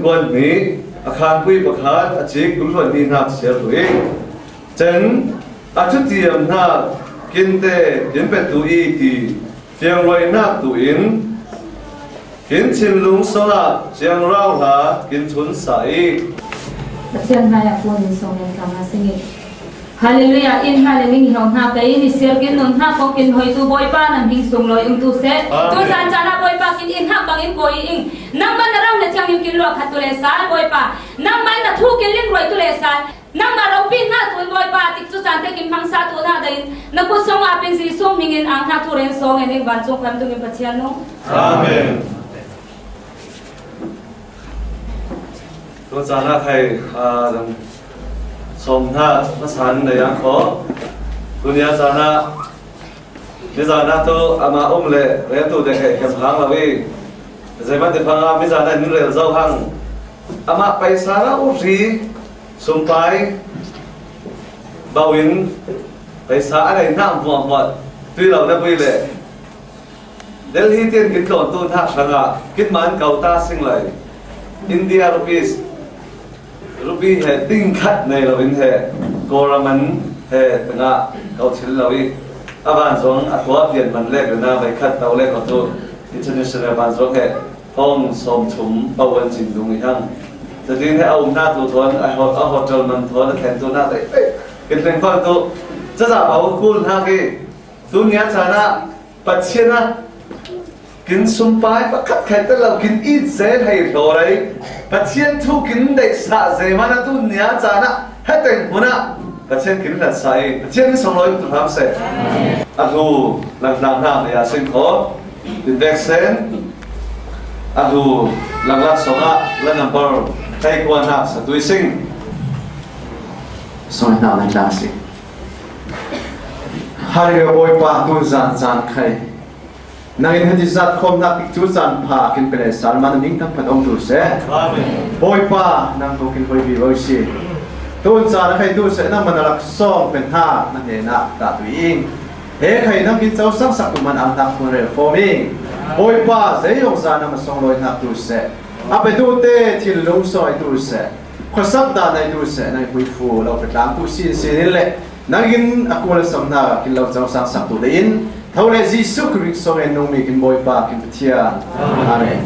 quân ní khang quy bậc hát chỉ cũng luôn đi nạp xếp tuổi chân chút tiền na kinh tế kinh bệ tuổi thì tiếng loài nạp tuổi kinh chim lung sâu là tiếng rau là kinh chốn sải tiếng hai là quân sông lên cảm sinh Hallelujah in hallelujah hong ha kai ni ser kin non ha ko kin hoi tu boy pa nam hing sung loi tu se tu san chana boy pa kin in ha bang in koi in nam man rau na chang kin lo khat tu le sal boy pa nam man na thu kin ling roi tu le sal nam ma rau pin ha tu boy pa tik tu san te kin phang sa tu na dai na ko song a pin si sum hing in ang ha tu ren song en ban chung kham tu ngi pachian no amen tu chana khai som tha nó san này ăn khó dunia sana bây giờ na tu ama lệ lấy tu để cái hàng là vì giờ bắt được hàng bây giờ này những người giàu hàng ama paisa na gì sum pai bao in paisa này nam vọng vọng tuy lâu đã bây lệ Delhi tiền kinh đồn tu tha sang à kinh man cầu ta sinh lại India rupees Ruby he tinh khát này là vấn đề government he tengah kau chil lawi aban zong atwa tiền man lek na vai khat tau lek tu international ban zong he hong som chum bawan jin dung hang jadi he au na tu thon a hotel man thon khen tu na dai kin teng fa tu cha za au kul ha ki dunia chana pachena kin sumpai pakat khai ta lau kin ít dễ hay rồi patien thu kin dei sa dễ mà na tu nia chana hết tên huna patien kin là sai patien song loi tu ham se atu lang lang nam ya sin ko detection atu lang lang songa la number tai ko na sa tu sing song na lang la si hari boy pa tu zan zan khai Nangin hadi zat khom na picture san pha kin pele salman ning tam phan ong tu se boy pa nang ko kin hoi bi oi si ton sa na khai tu se na manalak song pen ha na he na ta tu ing he khai nang kin chau sang sak tu man ang tak ko re forming boy pa ze yong sa na ma song loi na tu se ape tu te thil long soi tu se khosak da nai tu se nai hui fu lo pe tlang tu sin sin le nangin akula sam na kin lo chau sang sak tu de in Thâu lệ Jesus Christ song en nông mi kin boy pa kin patia. Amen.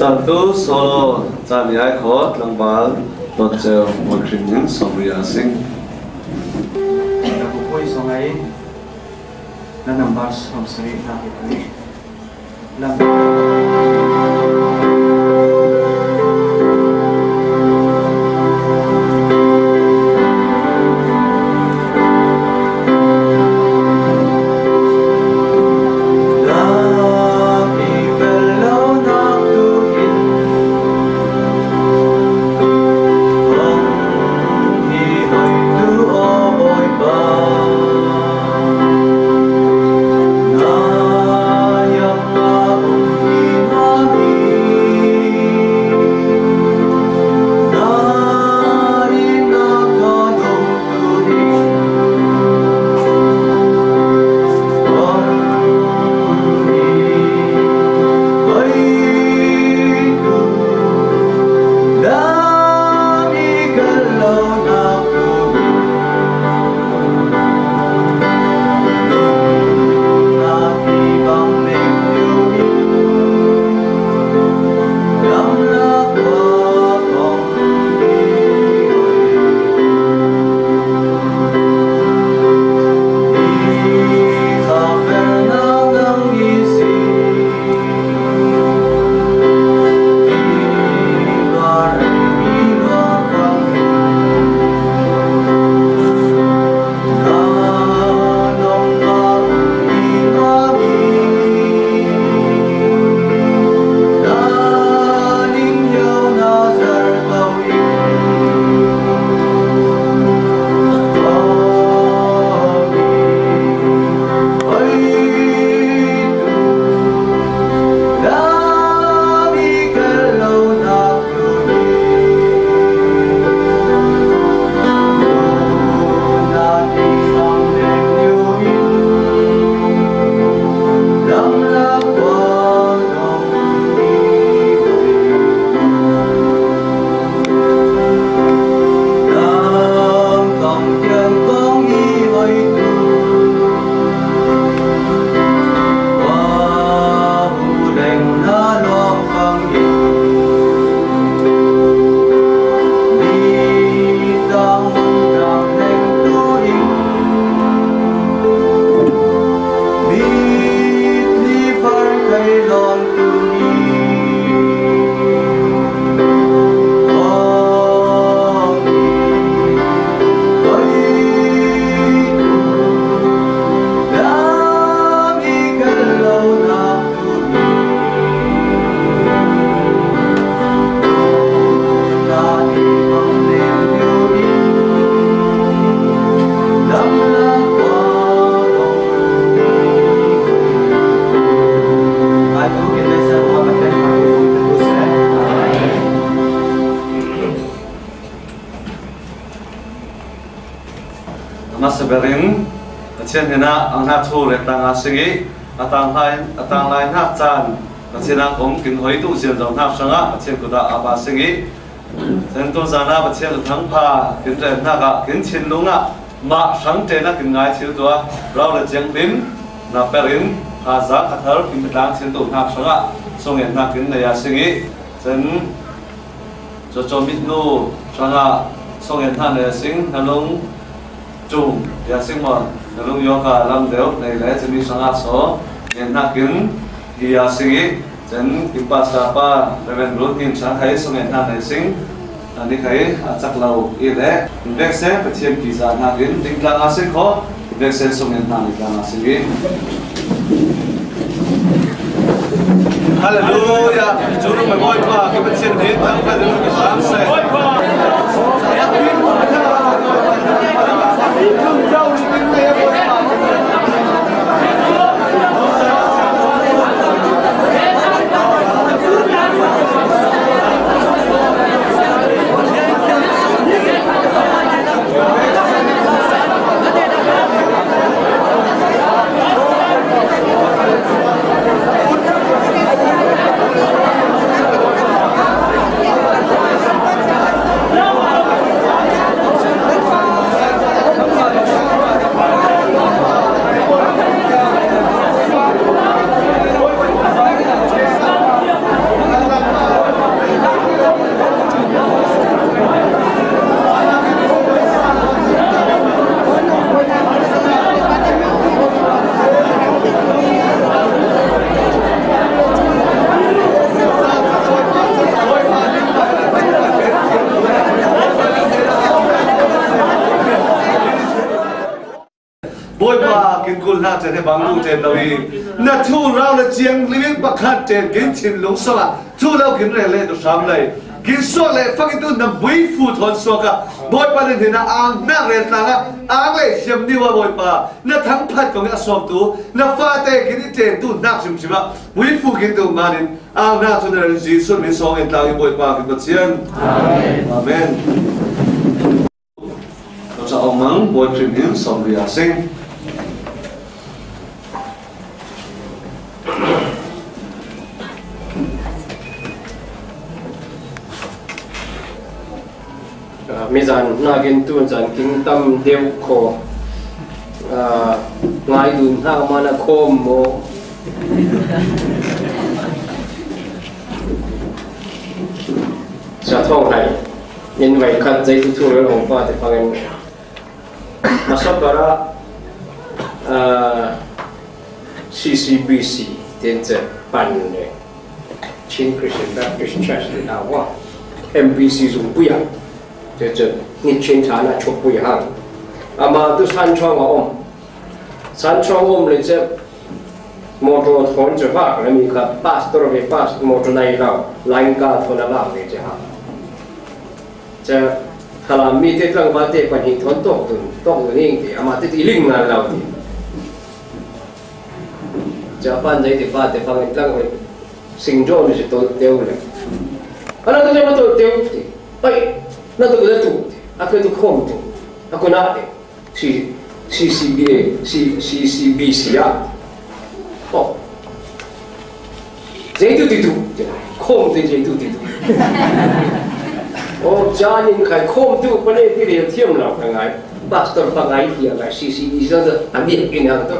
Tuan tu solo chan yai kho lang bal tot cheu mo krim nin somria sing na ko poi song ai na number som sri na ki lam seberin chen hena angna thu le tanga singi atang lai na chan chena kong kin hoi tu chen jong na sanga chen kuda aba singi chen to zana ba chen thang pha kin re na ga kin chin lunga ma sang te na kin ngai thil to rau le jeng pin na perin ha za khathar kin tang chen to na sanga song en na kin na ya singi chen cho mit nu sanga song en na ne sing na long chung ya sing mo na long yo ka lam deu nei le chemi sanga so en na kin hi ya singi chen ipa sa pa reven ro tin sang khai song en na ne sing ani khai achak lau i le invek se pathian ki za na kin ding tlang a se kho invek se song en na ni tlang a singi Hallelujah. Juru mai moi pa ke pathian ni tang pa de ki sang se na chen he bang lu chen lawi na thu rau la chiang living pakhat chen kin chin lung so la thu lau kin re le to sam lai kin so le fucking tu na bui fu thon so ka boy pa le na ang na re ta ga ang le siam ni wa boy pa na thang phat ko nga som tu na fa te kin chen tu nak sim sim bui fu kin tu ma nin ang na tu na ji sun min song en ta boy pa kin ba chian amen amen cho ông mắng boy trim him som ri a sing mizan nagin tun san king tam deu ko ngai dun ha mana khom mo sa thong hai in vai khat jai tu thu re hong pa te pangen masapara CCBC ten che pan ne Chin Christian Baptist Church de na wa MBC zum puya这你清查那出不一样，阿妈都山窗山窗了这摩托团着发，那么个巴士多的巴士摩托那一道，兰卡团那浪的这哈，这他那米这个把这关系团多硬的，阿妈这一零那老的，这班在这把这方面当为形状是都丢了，啊那这么都丢的，哎。那都给他读，aku itu kom tu, aku nak CCBC ya, oh, jadi itu, kom tu jadi itu, oh jangan kai kom tu pada dia tiam lah pengai, pastor pengai dia kai CCBC tu ambil ini tu,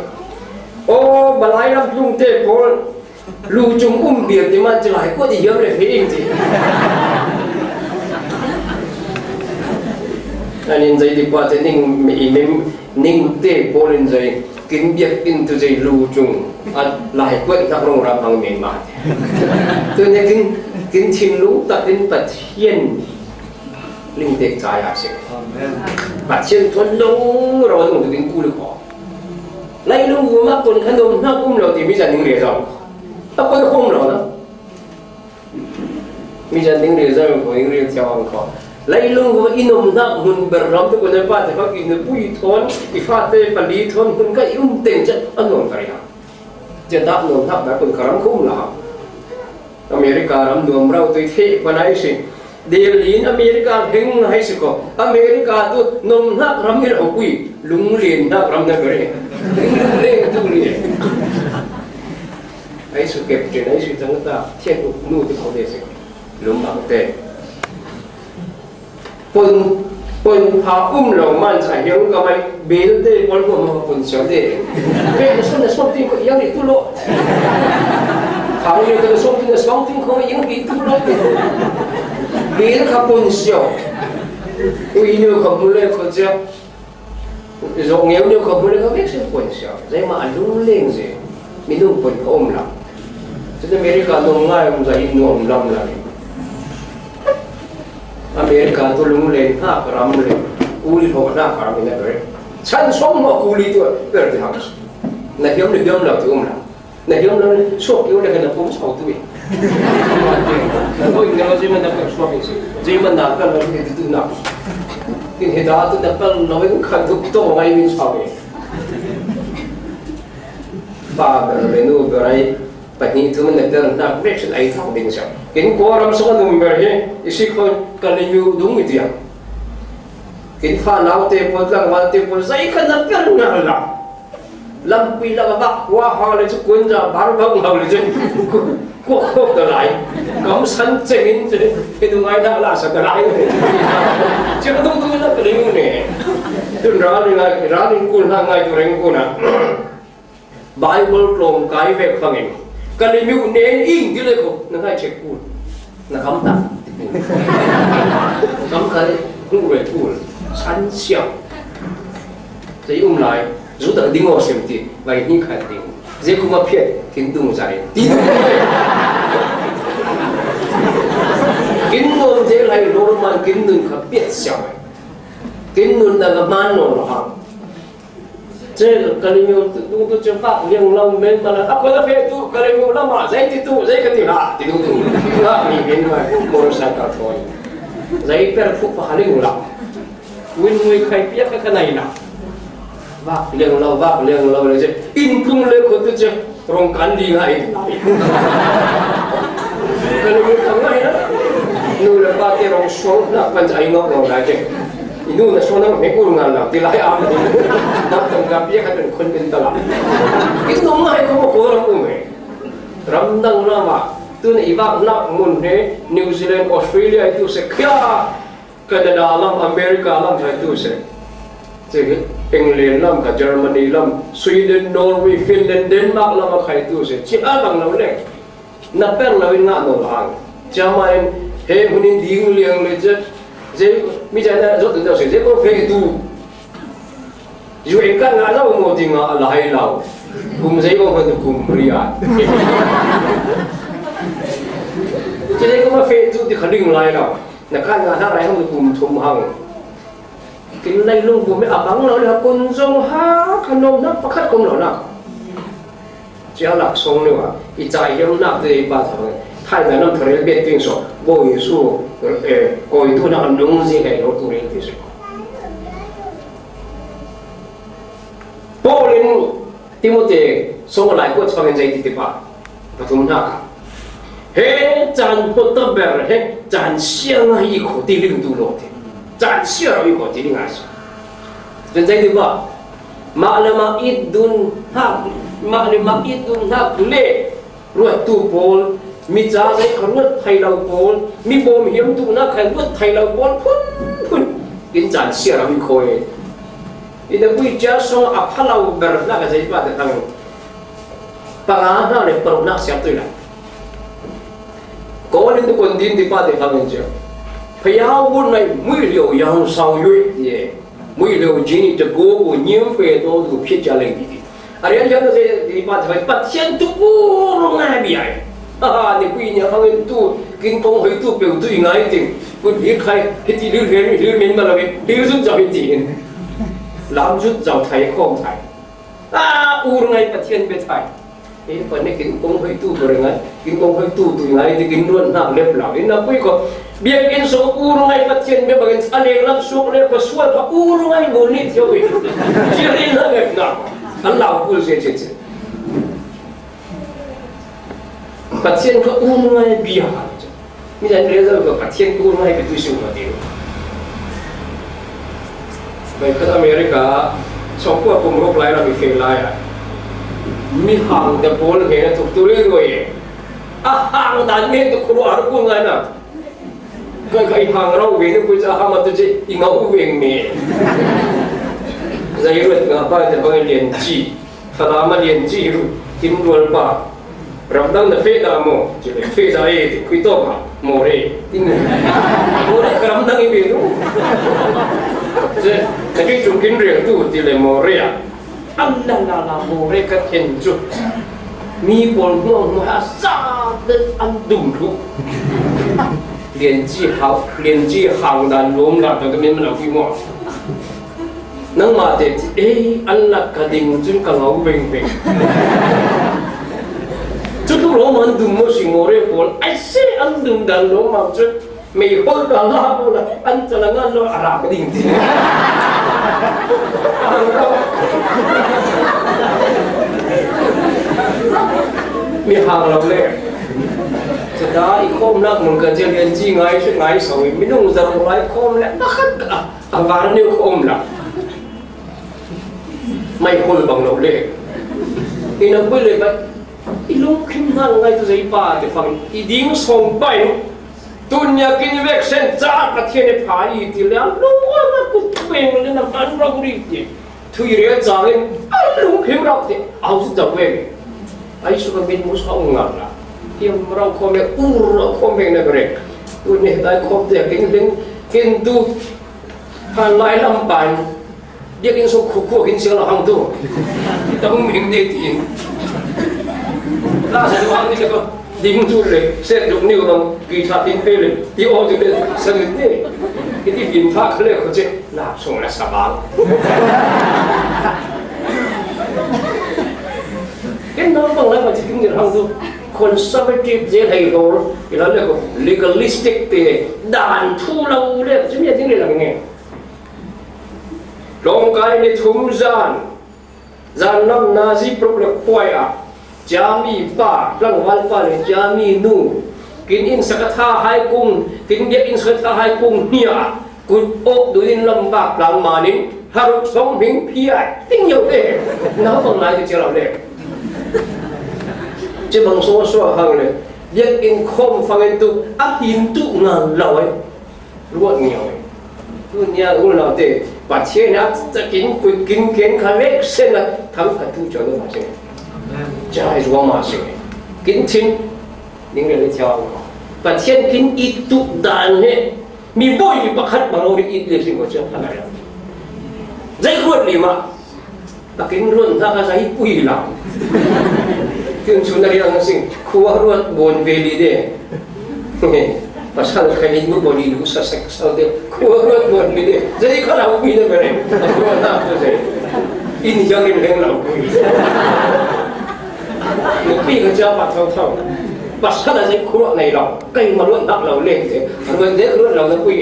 oh balai lam lung te pun, lu jung biar di mana celai, kau dia boleh faham je. Anh dạy đi qua thế ninh tê bố lên dạy kín biết kín từ dạy lưu trùng lại quên các nông ra bằng miền mạc từ này kín thiên lũ ta kín bạch thiên linh tê trái à sẽ bạch thiên thuần đông rồi dùng từ kín cu được họ lấy lũ của mắc con khăn đông nó cũng rồi thì bây giờ những điều rồi ta có không rồi đó bây giờ những điều rồi của những điều theo hàng khó lấy lung của inom na hun berram tu kena pat hak in pui thon ifate pali thon hun ka teng chat anon kari ha jadap non hak da kun karam khum la America ram nuam rau tu the panai si Delhi America heng hai siko America tu nom nak ramir opui lunglin nak ram na gare leng tu li ai su captain ai su tang ta thiên tu nu tu khau de se lum bang te pon pa lo man cha hiang ka mai bel de pon ko ma pon sia de be so something ko yang tu lo thang ni ko something ko yang bi tu lo bel ka pon sia ui nhiều không muốn lên còn chưa rồi nghèo nhiều không muốn lên có biết sẽ quên sao vậy mà anh luôn lên gì mình luôn quên ôm lắm cho nên America luôn ngay ông dạy ôm lắm là America tôi luôn lên ha ram lên culi họ na ram lên đấy chăn sống mà culi tôi bây giờ học này hiếm được hiếm là tôi ôm lắm này hiếm là suốt yếu là cái là cũng sáu tuổi tôi nghe nói gì mà nó cũng suốt gì mà nó cái là cái thứ nào thì hiện tại tôi đã bắt nói cũng khẩn thúc to ngay bên sau này và về nu về đây bạch nhị thứ mình đã làm được rất là thao định sao kiến cố làm sao nó về đây ý con cần nhiều đúng người tiền kiến pha nào tê bột lăng văn tê bột dây khăn nắp cái nào làm pi là bạc qua họ lấy chút cuốn ra bán bông họ lấy chút quốc khốc trở lại cấm sẵn trên cái thứ ngay đã là sao trở lại chứ không tôi là cái đấy này tôi ra đi cuốn hàng ngày tôi đánh cuốn à Bible lồng cái về phẳng ấy cái này mình nên in cái này không nó hay check cuốn nó cấm ta cấm cái không về cuốn sẵn xiao thì lại dù ta đi ngồi xem thì vậy như khai tiếng dễ không có phiền kiến tung dài tin kiến ngôn dễ lại lối mà kiến ngôn khá biết sao kiến ngôn là cái man nó hả thế là cái nhiều tung tu chấm pháp liên long bên mà là có là phê tu cái nhiều lắm mà dễ thì tu dễ cái thì là thì tu là mình bên ngoài một sáng cả thôi dễ phải phục vào liên long nguyên người khai biết cái này nào vác liền lâuเลยchứ in cung lên của tôi chứ rong cắn đi ngay cái này thằng này đó nu là ba cái rong số là phần trái ngõ rồi lại chứ nu là số nó mấy cuốn ngàn là thì lại ăn thì nó tầm gặp biết cái con bên tao cái nó ngay không có cố lắm của mình rắm đằng ra mà tôi này vác nặng muốn thế New Zealand Australia itu sẽ kia Canada làm America làm phải tu sẽ England làm cả Germany làm Sweden Norway Finland Denmark làm khai tu sẽ chỉ ăn bằng nào đấy nạp bèn nào in ngã nào hàng cha mai he hunin điên liềnเลยchứ dễ mi chạy ra rốt từ sẽ dễ có phê tu dù em căn ngã đâu một thì ngã là hay lâu cùng dễ có phần cùng ria cho nên có phê tu thì khẳng định lại đâu là căn ngã thằng này không được cùng thùng hàng cái này luôn của mấy băng nó là con rồng ha khăn nôm nó bắt khách không nó nào chỉ là sông nữa ít trái hiếm nạp thì ba thằng thay là nó phải biết tiếng số bồi số coi tu nó đúng gì cái nó tu lên thì sao Paul in Timothy sông lại có cho mình dạy thì ba và chúng ta hết chăn bột tơ bèr hết chăn xiang hay khổ ti linh tu lột chán xưa rồi có tiếng Anh, nên vậy thì bảo mà ít đun hạt lệ rồi tu bol mi cha dây khẩn nuốt thay đầu bol mi bom hiếm tu na khẩn nuốt thay đầu bol phun cái chán xưa rồi coi thì nếu quý cha xong áp hal đầu bờ na cái gì vậy thằng pangan na để perlu nak siap tu lah có nên tu còn tin thì phải để thằng anh chứ phải áo buôn này mũi liều yang sao yết ye mũi liều chỉ cho cô của nhiều phê đó được phía cha lên đi ở đây chúng ta sẽ phải bắt chân tu cô ngay bị ai thì quý nhà thằng anh tu kinh công hơi tu biểu tu ngay tiếng quân biết khai cái gì lưu miền mà là cái lưu rút giàu tiền làm rút giàu thay không thay ngay bắt chân biết thay cái phần này kinh công hơi tu rồi ngay kinh công hơi tu ngay thì kinh luôn nào lép lão đến nào quý có biết in số ngay bắt chân biết bằng anh em làm số lép có số là ngay ngồi nít theo vậy chỉ riêng là cái nào anh lão cũng sẽ chết bắt chân có ngay bia mi jan le zo ka pathian tu ngai pe tu siu ma ti bai khat America chok ko pum rok lai la mi fe lai à mi hang de bol he tu tu le rồi hang dan me tu ko ar ku ngai na kai hang rau ve ni ku cha ha ma tu ji ingau ve me zai ru nga pa de bang lian ji phada ma lian ji ru kim rual pa ram dang de fe da mo ji le fe da e ti kui to ma mo re tin mo re ram dang i be ru je ka ji chung kin re tu ti le mo re a la mo re ka ken chu mi bol mo ha sa de an dum ru lian ji hang dan lom la ta min ma ki mo nang ma te an la ka ding chun ka ngau beng beng chu tu lo man dum mo sing mo re bol ai se an dum dan lo ma chu me hol ka la bo la an cha la ngan lo ara ka ding ti mi hang lo leจะได้คมนักมันก็จะเรียนจีไงชุดไงสวยไม่นุ่งจะลงไล่คมแล้วนักอาการนิ้วคมละไม่คนบังเราเลยอีนักบุญเลยไปอีลุงขึ้นนั่งไงตัวใจป้าจะฟังอีดิ้งส่งไปตุนยากินเวกเซนจ้าประเทศในผาอีทีแล้วลุงว่ามันกูเป็นเลยนะมันเราบุรีจีทุยเรียนจ้าเลยลุงขึ้นเราเนี่ยเอาสุดจะเวกไอ้สุขเป็นมุสลิมงานละที่เราคอมเมเราคอมเมนต์อะไรตัวนี้ได้คอมเดียกินดูผ่านไล่ลำปางเดี๋ยวกินสุขุขั่วกินเสียงเราหังดูต้องมีเด็ดอินล่าสุดวันนี้ก็ดิ้งจุดเลยเส้นจุกนิ้วต้องกีชาตินเฟเลยที่ออกจะเป็นสนิทเนี่ยที่กินฟ้าเขาเลยเขาจะลาบส่งและสบายกินน้ำบางแล้วมันจะกินกันหังดูconservative เจ๊ไทยเขาอีแล้วเรียกว่า legalistic เตะด่านทูเราเรียกจะมีอะไรที่เรียกอะไรเงี้ยลงกายในทุ่มจานน้ำนาซีปลุกเล็กป่วยอ่ะจามีป้ารางวัลป้าเลยจามีนู่กินอินสกัดท่าไฮกุ้งกินเด็กอินสกัดท่าไฮกุ้งเนี่ยกุดอกดูดินลำบากหลังมานินฮารุสมหิงพี่ไอ้ติ้งอยู่เด้น้าบางนายจะเจอเราเด้จะบางส่วนหางเลยเรียกอินคอมฟังอินตุอัพอินตุงานเราไอ้รวดเงี้ยวตัวเนี้ยอุ่นเราเตะปัจเจกจะกินกุยกินเกนคาเล็กเส้นละทั้งกันทุกจอดมาเช่นจะให้รวมมาเช่นกินชิ้นนิ่งเลยเที่ยวปัจเจกกินอิตุดานเนี่ยมีบ่อยประคัดบางเราได้อิตเลยสิ่งว่าเชื่ออะไรนะใจรวดเลยมาแต่กินรวดถ้าก็ใจปุยหลังถึงชุนอะไรนั่นสิ่งขัวรวดบนเวลีเด้ภาษาไทยนี่บริลุษสักสาวเด้ขัวรวดบนเวลีจะได้ข้าเราคุยได้ไหมเนี่ยขัวน้ำตัวเด้อินยังเรื่องเราคุยลูกพี่ก็จะปัดเท่าภาษาอะไรขัวในเราใกล้มาล้วนนักเราเล่นเด้รวดเด็กรวดเราจะคุย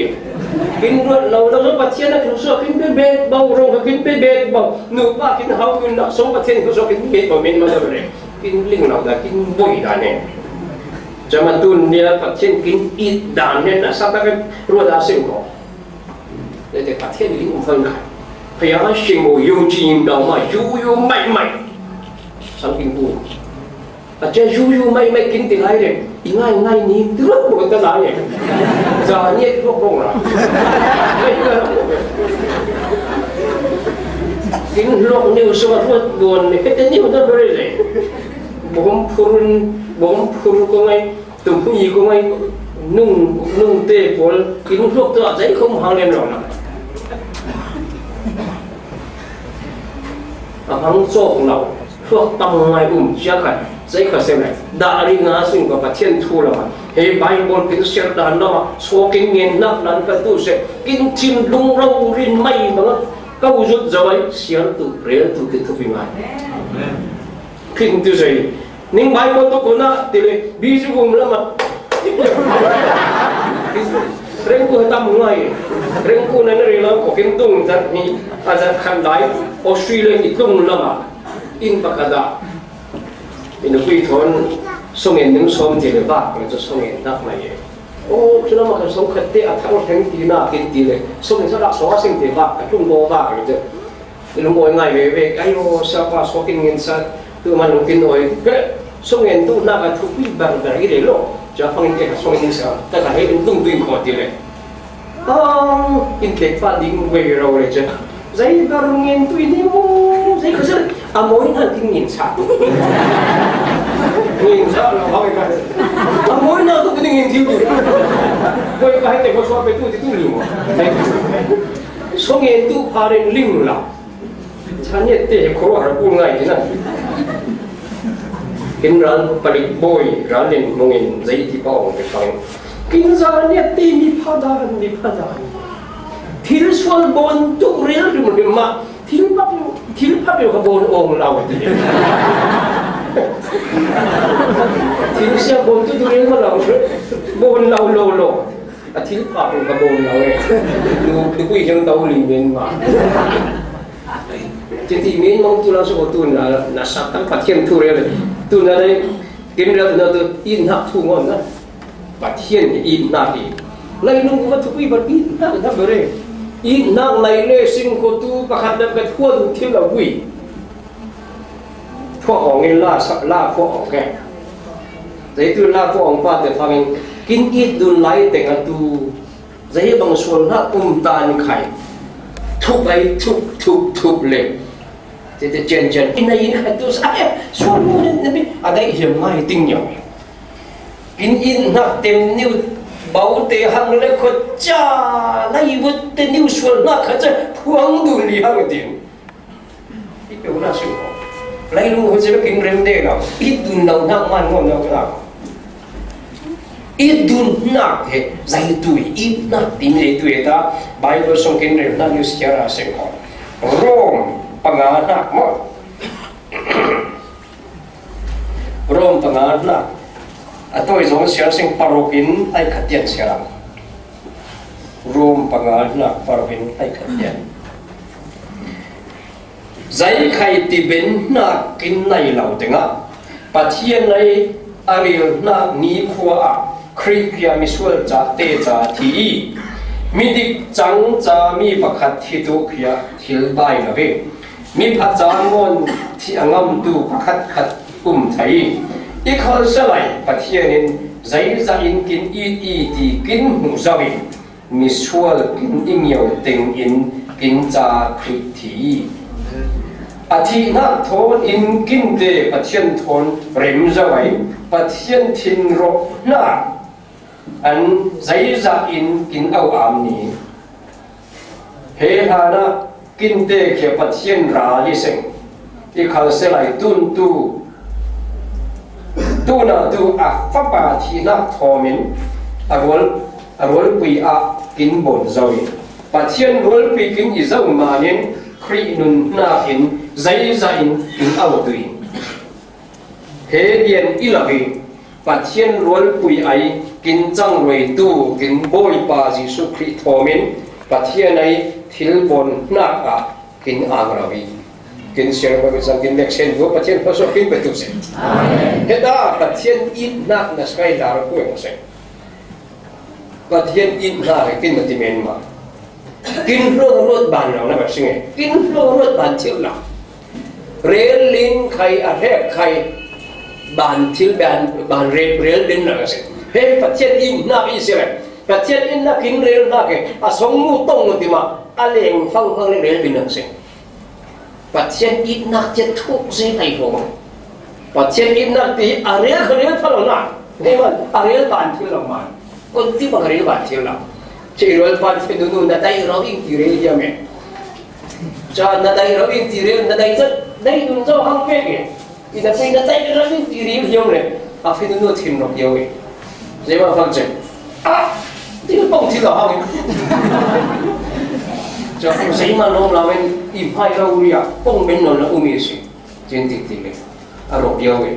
กินรวดเราปัจเจียนเราชอบกินเบ็ดเบาลงก็กินเบ็ดเบาหนูป้ากินเฮากินนักสงปัจเจียนเขาชอบกินเบ็ดเบาเม็ดมาเลยกินลิงเราได้กินบ่อยได้เนี่ยจะมาตุนเนี่ยประเทศกินอีดานเนี่ยนะสักแต่ก็รู้ได้สิ่งของแต่ประเทศลิงมันฟังกันพยายามสิ่งโมยงจีนเรามาอยู่ไม่สังกินบุญอาจจะอยู่ไม่กินติไรเนี่ยง่ายนี้ทุกคนก็ได้เนี่ยจะเนี่ยพวกเรากินโลกนิ้วสวัสดิ์บนเนี่ยเป็นนิ้วนั่นเลยเลยบ่มพูนก็ไงตุ่มผู้หญิงก็ไงนุ่งเตะบอลกินพวกตัวใจเขาหางเรียนหรอกนะหางโซ่ของเราพวกตั้งไงเชื่อกันใจเขาเสียเลยด่าอะไรงาสิ่งกับประเทศทั่วโลกเฮ้ยใบบอลกินเสียด่านเราโซ่กินเงินนักนั้นก็ตู้เสียกินชิมลุงเรารินไม่มั้งก็จุดจะไว้เสียตุเรียนตุกินทุกอย่างกินตู้เสียนิ่งใบบอลตัวคนน่ะทีเลยบีจูกุมแล้วมาเรื่องกูให้ตามมึงไงเรื่องกูนั่นเรื่องเราขอกินตุ้งจัดนี้อาจจะขันได้ออสเตรเลียอีตุ้งแล้วมาอินปากกาดาอินคุยทอนส่งเงินหนึ่งส่งทีเลยบ้ามันจะส่งเงินนักไหมโอ cho nó mà cái sống khát tê à tháo thành tí na kiến tí lệ sống đến sao đã xóa sinh thế va cái trung bộ va cái chứ lúc ngồi ngày về cái ô sao qua xóa kinh nghiệm sao từ mà lúc kinh nói cái sống đến tu na cái thu phí bằng cái đấy lộ cho phong cái sống đến sao tất cả hết tung tuyên khỏi tí lệ kinh tế phát triển về rồi đấy chứ giấy bao nhiêu tuổi đi mua giấy cái gì mỗi lần kinh nghiệm sao nhìn sao là hỏi cái mỗi lần tôi kinh nghiệm thiếu rồi tôi cái này có số về tôi thì tôi liều số nghiên tu phá đến liều là chán nhất thì khó là buồn ngày thế này kinh ran balik boy ran đến mong in giấy thì bao cái phẳng kinh ra nhất thì mi phá đàn thiếu số bon tu real được một điểm mà thiếu pháp điều cái bon ong lao vậy thiếu xe bon tu real mà lao bon lao lô thiếu pháp điều cái bon lao ấy du quy trong tàu liền bên mà thì mình mong tu lao số tu là sát tăng phát hiện tu real tu là đây kiếm ra nó từ in hấp thu ngon đó phát hiện in na đi lấy nung cái tu quy vật in na nó bể in nang này lệ sinh cô tu bạc hạt cái thua tu thiếu là quỷ thua ông nghe la thua ông nghe đấy tu la thua ông ba để phang kinh ít đun lại để ngắt tu đấy bằng xuân ha tan khai thúc ấy thúc lệ thế chân in này khai tu sao xuân mua nên ở đây hiểm mai tinh nhiều kinh in nặng tem nhiêu bảo tề hàng lệ khất cha lấy vật tên yêu xuân na khất cha thuang đun li hàng tiền ít biểu na sinh hoạt lấy luôn hồi giờ kinh rem đề nào ít đun nào nặng man ngon nào ít đun nặng thế giải tuổi ít nặng tìm giải tuổi ta Bible song kinh rem na news kia ra sinh hoạt Rome pangan nặng mà Rome pangan nặng tôi giống như sinh parokin tay khát tiền xe làm Rome pangal na parokin tay khát tiền giấy khai tì bên na kinh này lâu tiếng á bà thiên này aril na ni khoa khri kia mi sual cha te cha thi mi dik chang cha mi pakhat thi tu kia thil bai na ve mi phat cha ngon thi angam tu pakhat khat thai ikhal salai pathianin zai in kin ti kin hu zawi misual kin ingyo ting in kin cha khri thi athi na thon in kin de pathian thon rem zawai pathian thin ro na an zai in kin au am ni he hana kin de ke pathian ra li seng ikhal salai tun tu tu na tu a fa pa thi na thomin arol pui a kin bon zoi pathian rol pi kin i zau manin khri nun na in zai za in au tui he dian ilavi pathian rol pui ai kin chang roi tu kin boi pa jisu khri thomin pathian ai thil bon na a kin angravi kin share ba sang kin next sen go pathian paso kin betu se amen heda pathian in nak na skai dar ko mo se pathian in na kin mati men ma kin ro ban lo na ba singe kin ro ban thil la rel lin khai a he khai ban thil ban rel din na se he pathian in na i se pathian in na kin rel na ke a song mu tong ti ma a leng phang phang rel bin na se pathian ít nát chết thuốc dễ này hồ pathian ít nát thì ariel khởi phát lòng nào nên mà ariel bản thiếu lòng mà con tí bằng ariel bản thiếu lòng chỉ rồi bản phải đúng đúng là đây nó in tỷ lệ cho mẹ cho là đây nó in tỷ lệ là đây rất đây đúng cho hàng phê kì thì là phải là đây nó in tỷ lệ nhiều này à phải đúng nó thêm nó nhiều kì dễ mà phân chừng à thì nó bông thì là hàng cho giấy mà nó làm bên im hai lâu đi à bông bên nó umi gì trên tịch tịch này à rộp nhiều vậy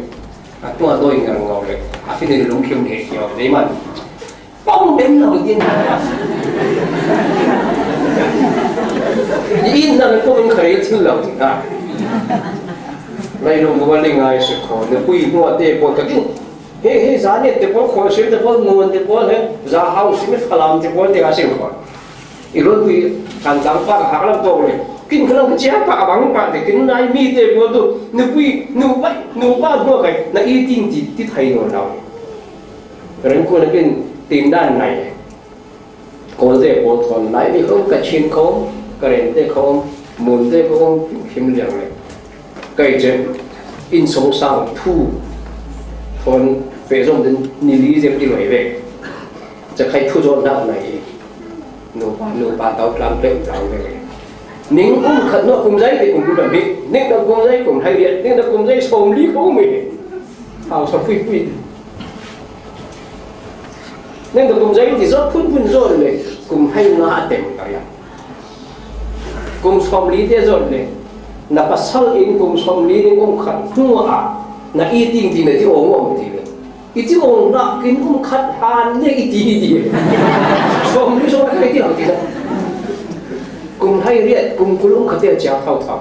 à tôi tôi ngang ngầu này à phía này lúng khiêm để nhiều giấy mà bông bên nó tiên in là nó bên khởi thứ lẩu thì à đây là một vấn đề ngay sự khó nếu quy mua tê bộ cái he zane te pol khol sim te pol ngon te pol he za hau sim khalam te pol te ga sim khol ilon wi kan tang pa ha lam to le kin khalam che pa bang pa te kin nai mi te pol tu nu ba bo kai na i tin ti thai no lao ren ko na kin tin dan này có thể có còn lại đi không cả chín không cả đến thế không muốn thế không kiếm liền này cái chuyện in sống sao thu còn phải dùng đến lý giải đi lại vềจะใครthu dọn nào này nô ba tao làm được làm về nín cũng khẩn nó cùng giấy thì cũng làm việc nín nó cùng giấy cũng hay điện nín nó cùng giấy xôm lý không mình hào sao phi nên cùng giấy thì rất phun rồi này cùng hay nó hạ tiền cả ya cùng xóm lý thế rồi này là pasal in cùng xóm lý nên cũng khẩn mua à là y tiền thì này thì ổn thì này y thì ổn là cái cũng khẩn hàn này y thì xóm lý xóm cái thì làm gì đó cùng hay riết cùng cũng khẩn tiền chào thâu thâu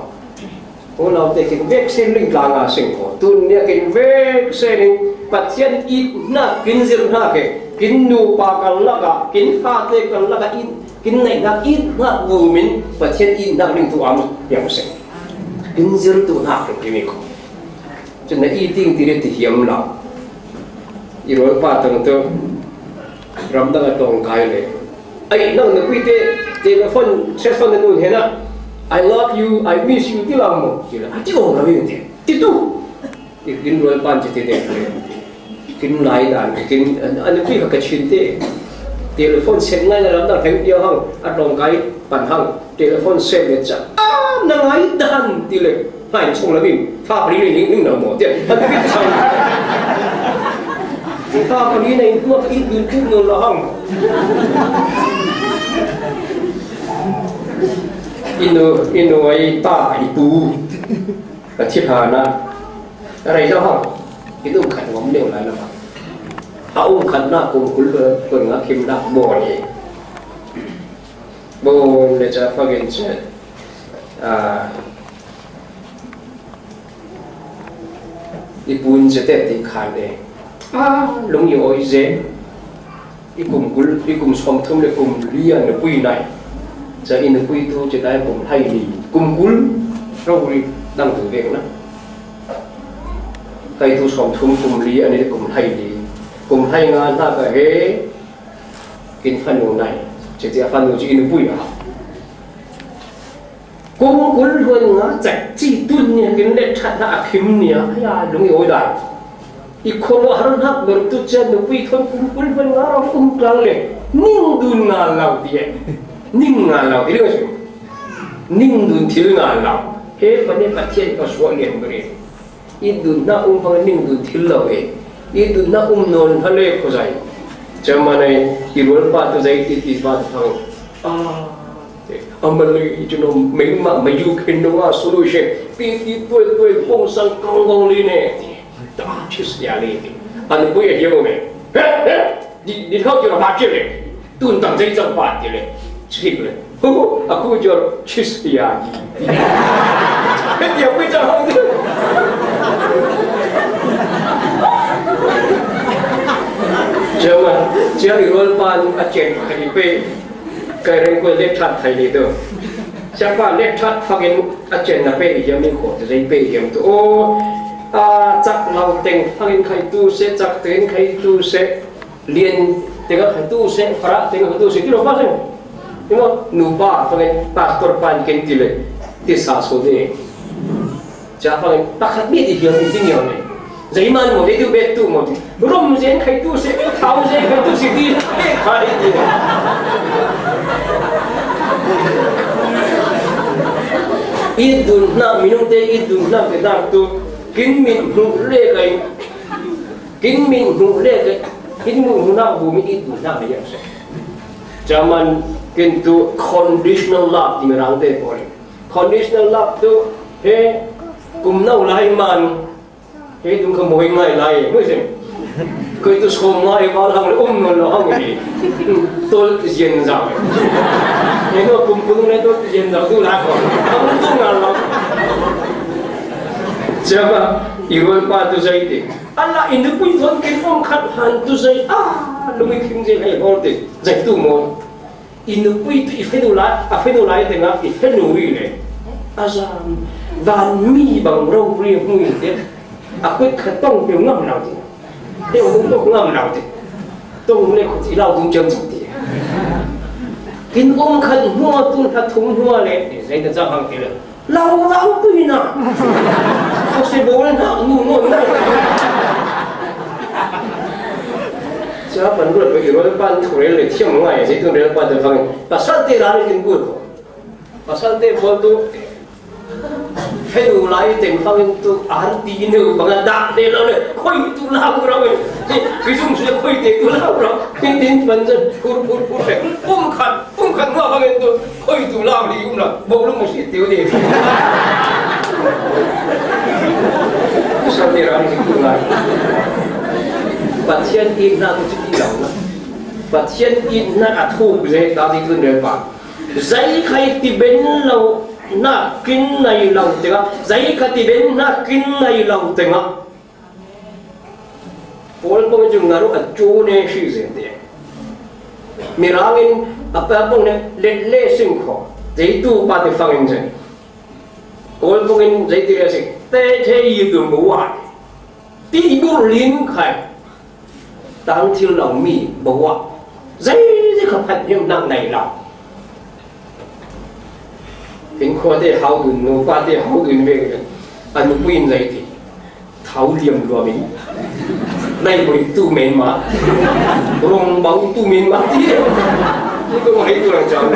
hôm nào thì cái vết sen linh lang à sinh hoạt tuần này cái vết sen bắt chân ít na kinh dương na cái kin nu pa kal laga kin ha te kal laga in kin nei na in na vu min pathian in na ring tu am yang se kin zir tu na ke mi ko chen na i ting ti re ti hiam la i ro pa tang to ram da tong kai le ai nang na pi te telephone cell phone nu he na I love you I miss you ti lam mo ti la ti o na vi ti tu i kin ro pan ti te kin lai dan kin an pi ka chin te telephone sen ngai la dang theng dia hang atong kai pan hang telephone sen le cha na ngai dan ti le hai chong la bin fa pri ling ling na mo te an pi chang ti fa pri nei mo ka i dun ku no la hang inu ai ta i pu ka thi ha na rai cho hang itu kan ngom leo lai lah. Tahu kan nak kumpul dengan kim nak boleh. Boleh je fagen je. Ipun je teti kan deh. Long yo je. Ikum som thum le kum lian le pui nai. Jadi ne pui tu je dai kum hai li. Kumpul rau ri dang tu veng na. Cái thu sòng thum cùng lý anh ấy cùng hay ngan ta cả hế kinh phân đồ này chỉ tiếc phân đồ chỉ nó vui à cũng luôn ngã chạy chỉ tuân nha cái lệ chặt đã phim nha ya đúng rồi đại ít khổ lo harun hắc được tu chân nó vui thôi cũng luôn ngã rồi cũng căng lên ninh đun ngà lão tiệt ninh ngà lão tiệt cái gì ninh đun thiếu ngà lão hế vấn đề phát triển có số liền cái itu na pangning du thillaw itu na non hale ko jai chamane irol pa to jai ti ba thang amali you know meng ma mayu khin no solution pi toi pong sang kong li ne ta chis ya li an bu ye yo me di khóc cho nó ba chiếc này tuần tặng dây trong bản thì này chỉ này aku cho chis ya hết nhiều bây giờ không được Jangan, jangan irol pan aceh kali pe, kerana kau lechat thai ni tu. Siapa lechat fakin aceh na pe jam ni kau tu jadi pe jam tu. Oh, cak lau teng fakin kai tu se cak teng kai tu se lien tengah kai tu se farak tengah kai tu se kilo apa sih? Tengok nuba fakin pastor pan kentile desa sode. Siapa fakin pakat ni di hiang di hiang ni. Jadi mana mau itu betul mau rum jen kai tu se tahu jen kai tu se di hari ini itu nak minum teh itu nak kita tu kin min le kai kin nak bumi itu nak yang se zaman kin tu conditional love di merang teh boleh conditional love tu kumnau lai man cái chúng không mối ngày này mới xem cái tôi không mai vào hàng nó hàng gì tôi diện giàu nhưng mà cùng này tôi diện giàu tôi đã còn không ngàn lắm Java iroi pa tu zai ti ala in the pui thon kin om khat han tu zai lumi khim je ai bor ti zai tu mo in the pui pi fe nu lai te nga i fe nu wi le azam van mi bang rau ri hu i te a kwet khat tong pe ngam nào ti te o to ngam nào ti tong le khu ti lao tung chang chu ti kin om khat mua tu khat thum mua le zai ta cha hang ti le lao tui na không sẽ bố lên họ ngu ngu này cha phần của cái rồi ban thủ lên để thiêm ngoài gì tôi để ban được phong và sát tê ra đi kinh cùi và sát tê phong tu phải đủ lại tiền phong tu ăn tí nữa bằng đạp để nó này khơi tu lao rồi cái dùng sẽ khơi để tu lao rồi cái tin phần dân phun này phun khăn hoa phong tu khơi tu lao đi cũng là bộ lúc mà sẽ tiêu đi sao để ra cái chuyện này và thiên in na cũng chỉ lòng đó và thiên in na thu về ta đi cứ để bạn giấy khai thì bên lâu na kinh này lòng tiếng giấy khai thì bên na kinh này lòng tiếng Paul pun juga ngaruh acune sih sendiri mirangin apa pun le singko jadi tu pada fangin je Paul pun jadi dia sih teh itu buat timbul lin khai tang thiêu lòng mi buat jadi kepat yang nak naik lah Pin kau deh hau dun, nupa deh hau dun begini, anu puin lagi, thau liam dua min, naik boleh tu min mah, orang bau tu min mah dia, itu mah itu orang jauh,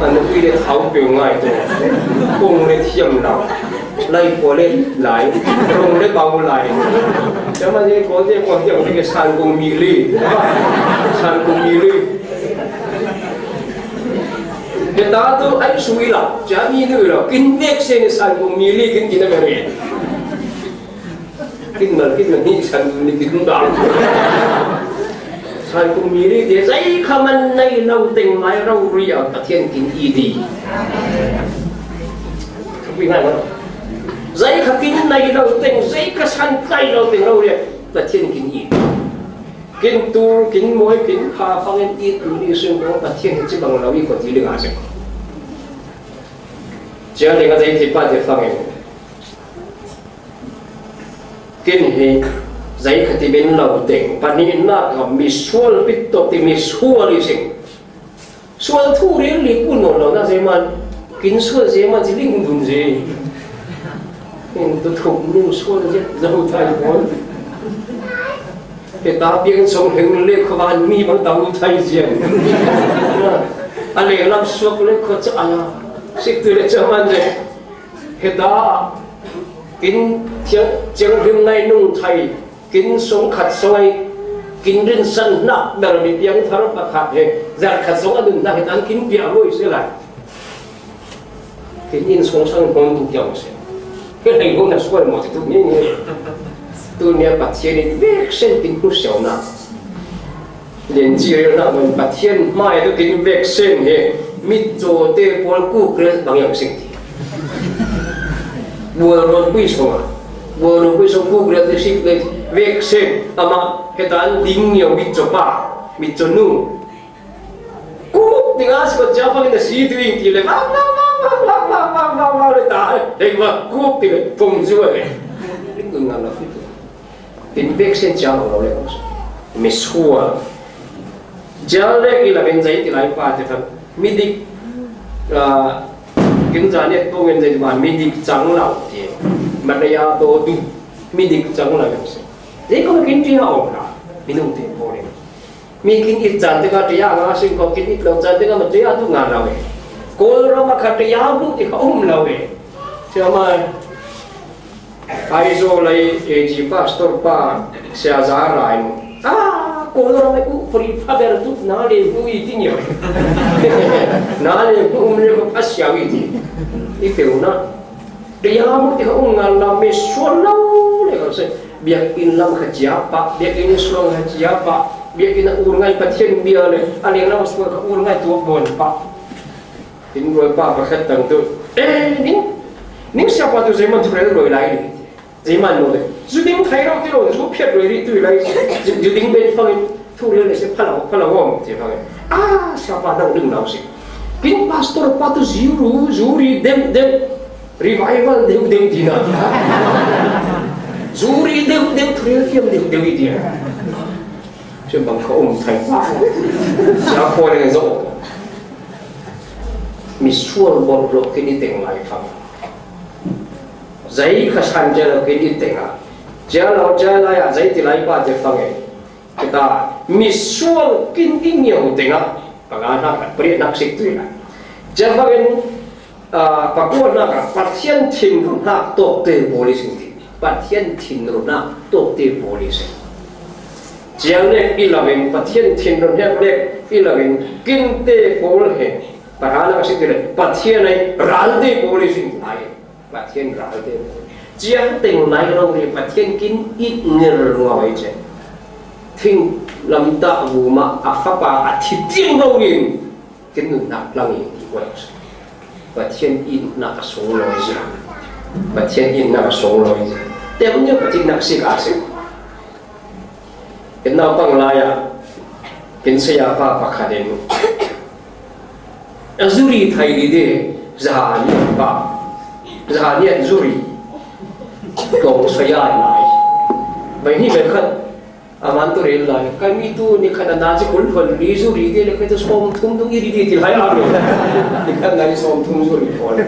anu puin deh thau beungai tu, kong deh tiam lau, naik boleh lai, orang deh bau lai, macam ni kau deh yang deh sanggung mili, sanggung mili. Kita tu ai suwi lah, jadi ni lah, kintek seni sanggung mili kin kita beri, kin ni sanggung ni kin dah, sanggung mili dia saya kaman nai lau teng mai lau ria patien kin idi, tapi ngai mana, saya kakin nai lau teng, saya kesan kai lau teng lau ria patien kin idi. Kin tu, kin moi, kin pa fangin it ni sungguh patien itu bang lawi kau tidak asing. Jangan dengan saya tiba di fangin. Kin he, saya ketibin lau teng, pani nak misual pitok ti misual ising. Sual tu really pun lau na zaman, kin sual zaman jiling dun je. Kin tu thuk nu sual je jauh tai pun. Kita biar song heng le kawan mi bang tahu thai jian, ale lam suap le kau cakap, situ le zaman je, kita kin tiang heng nai nung thai, kin song kat songai, kin rin san nak bermi biang tharap pakat he, jar kat song adun nak kita kin biar boy selai, kin in song sang hong tu tiang se, kin heng hong nak suap mau tu ni. Tu ni patien ni vaksin tin ku siau na, lian jiran na man patien mai tu tin vaksin he, mit jo te pol ku kres bang yang sing ti. Buat pui semua, buat pui semua ku kres sing le vaksin, ama ketan ding yang mit jo pa, mit jo nu. Ku tinggal sebab jawab ni si tu yang ti le, le dah, lepas ku tinggal pungju le, itu ngala itu. Tin vaksin jauh lalu lepas, misual. Jauh lagi lah benjai tilai pada tu, midik, kita ni tu benjai mana midik janglau dia, Malaysia tu midik janglau macam. Jadi kalau kita orang minum teh boleh. Mungkin itu jangan tengah dia ngasih kau kini kalau jangan tengah dia tu ngalau. Kalau orang makan dia pun dia lau. Cuma Aizo lay eji pastor pa siya zara mo. Kalau orang itu peripader tu nale hui tinyo. Nale umle ko pasya witi. Itu na. Dia mo ti ungal na mesolo le kasi biak in lam khajiapa, biak in suang khajiapa, biak in urangai patien biale, aling lam suang urangai tu bon pa. Tin roi pa pakhat tang tu. Ni nín siapa tu zaman tu rồi lại đi zaman nó đấy dù tính thấy đâu cái đồ dù phết rồi đi tu lại dù tính bên phong thu lên sẽ phá lẩu gom thì phong siapa đang đứng nào xí kin pastor patu zuri dem revival dem di na zuri dem thrill film dem di na chuyện bằng không thành giá coi này rõ mi suol bol lo cái đi tiền lại phong giấy khá san chơi là cái đi tiền à chơi lại giấy thì lại ba chơi phong ấy cái ta mi suol kinh nhiều tiền à pagana beri nak situ ya. Jangan pakuan nak pasien tim nak dokter boleh sini. Pasien tim nak dokter boleh sini. Jangan ilawen pasien tim nak ilawen kinte boleh. Pagana situ le pasien ay ralde boleh sini. Pasien ralde. Jangan tengok orang ni pasien kin ingin ngawai je. Thing làm ta vụ mà pháp bà thịt tiếng đâu nhìn cái người nạp lăng nhìn thì quay và thiên in nạp số lối ra và thiên in nạp số lối ra tem như cái thiên nạp xí cả xí cái nào bằng lại à cái xe à bà khá đến Azuri thay đi để giả nhiệt Azuri cộng xe lại vậy thì về khăn aman tu rel lah. Kami tu ni kan ada nasi kulfan rizu ride le kita som thum tu iri di tilhai alu. Ni kan nari som thum zuri pon.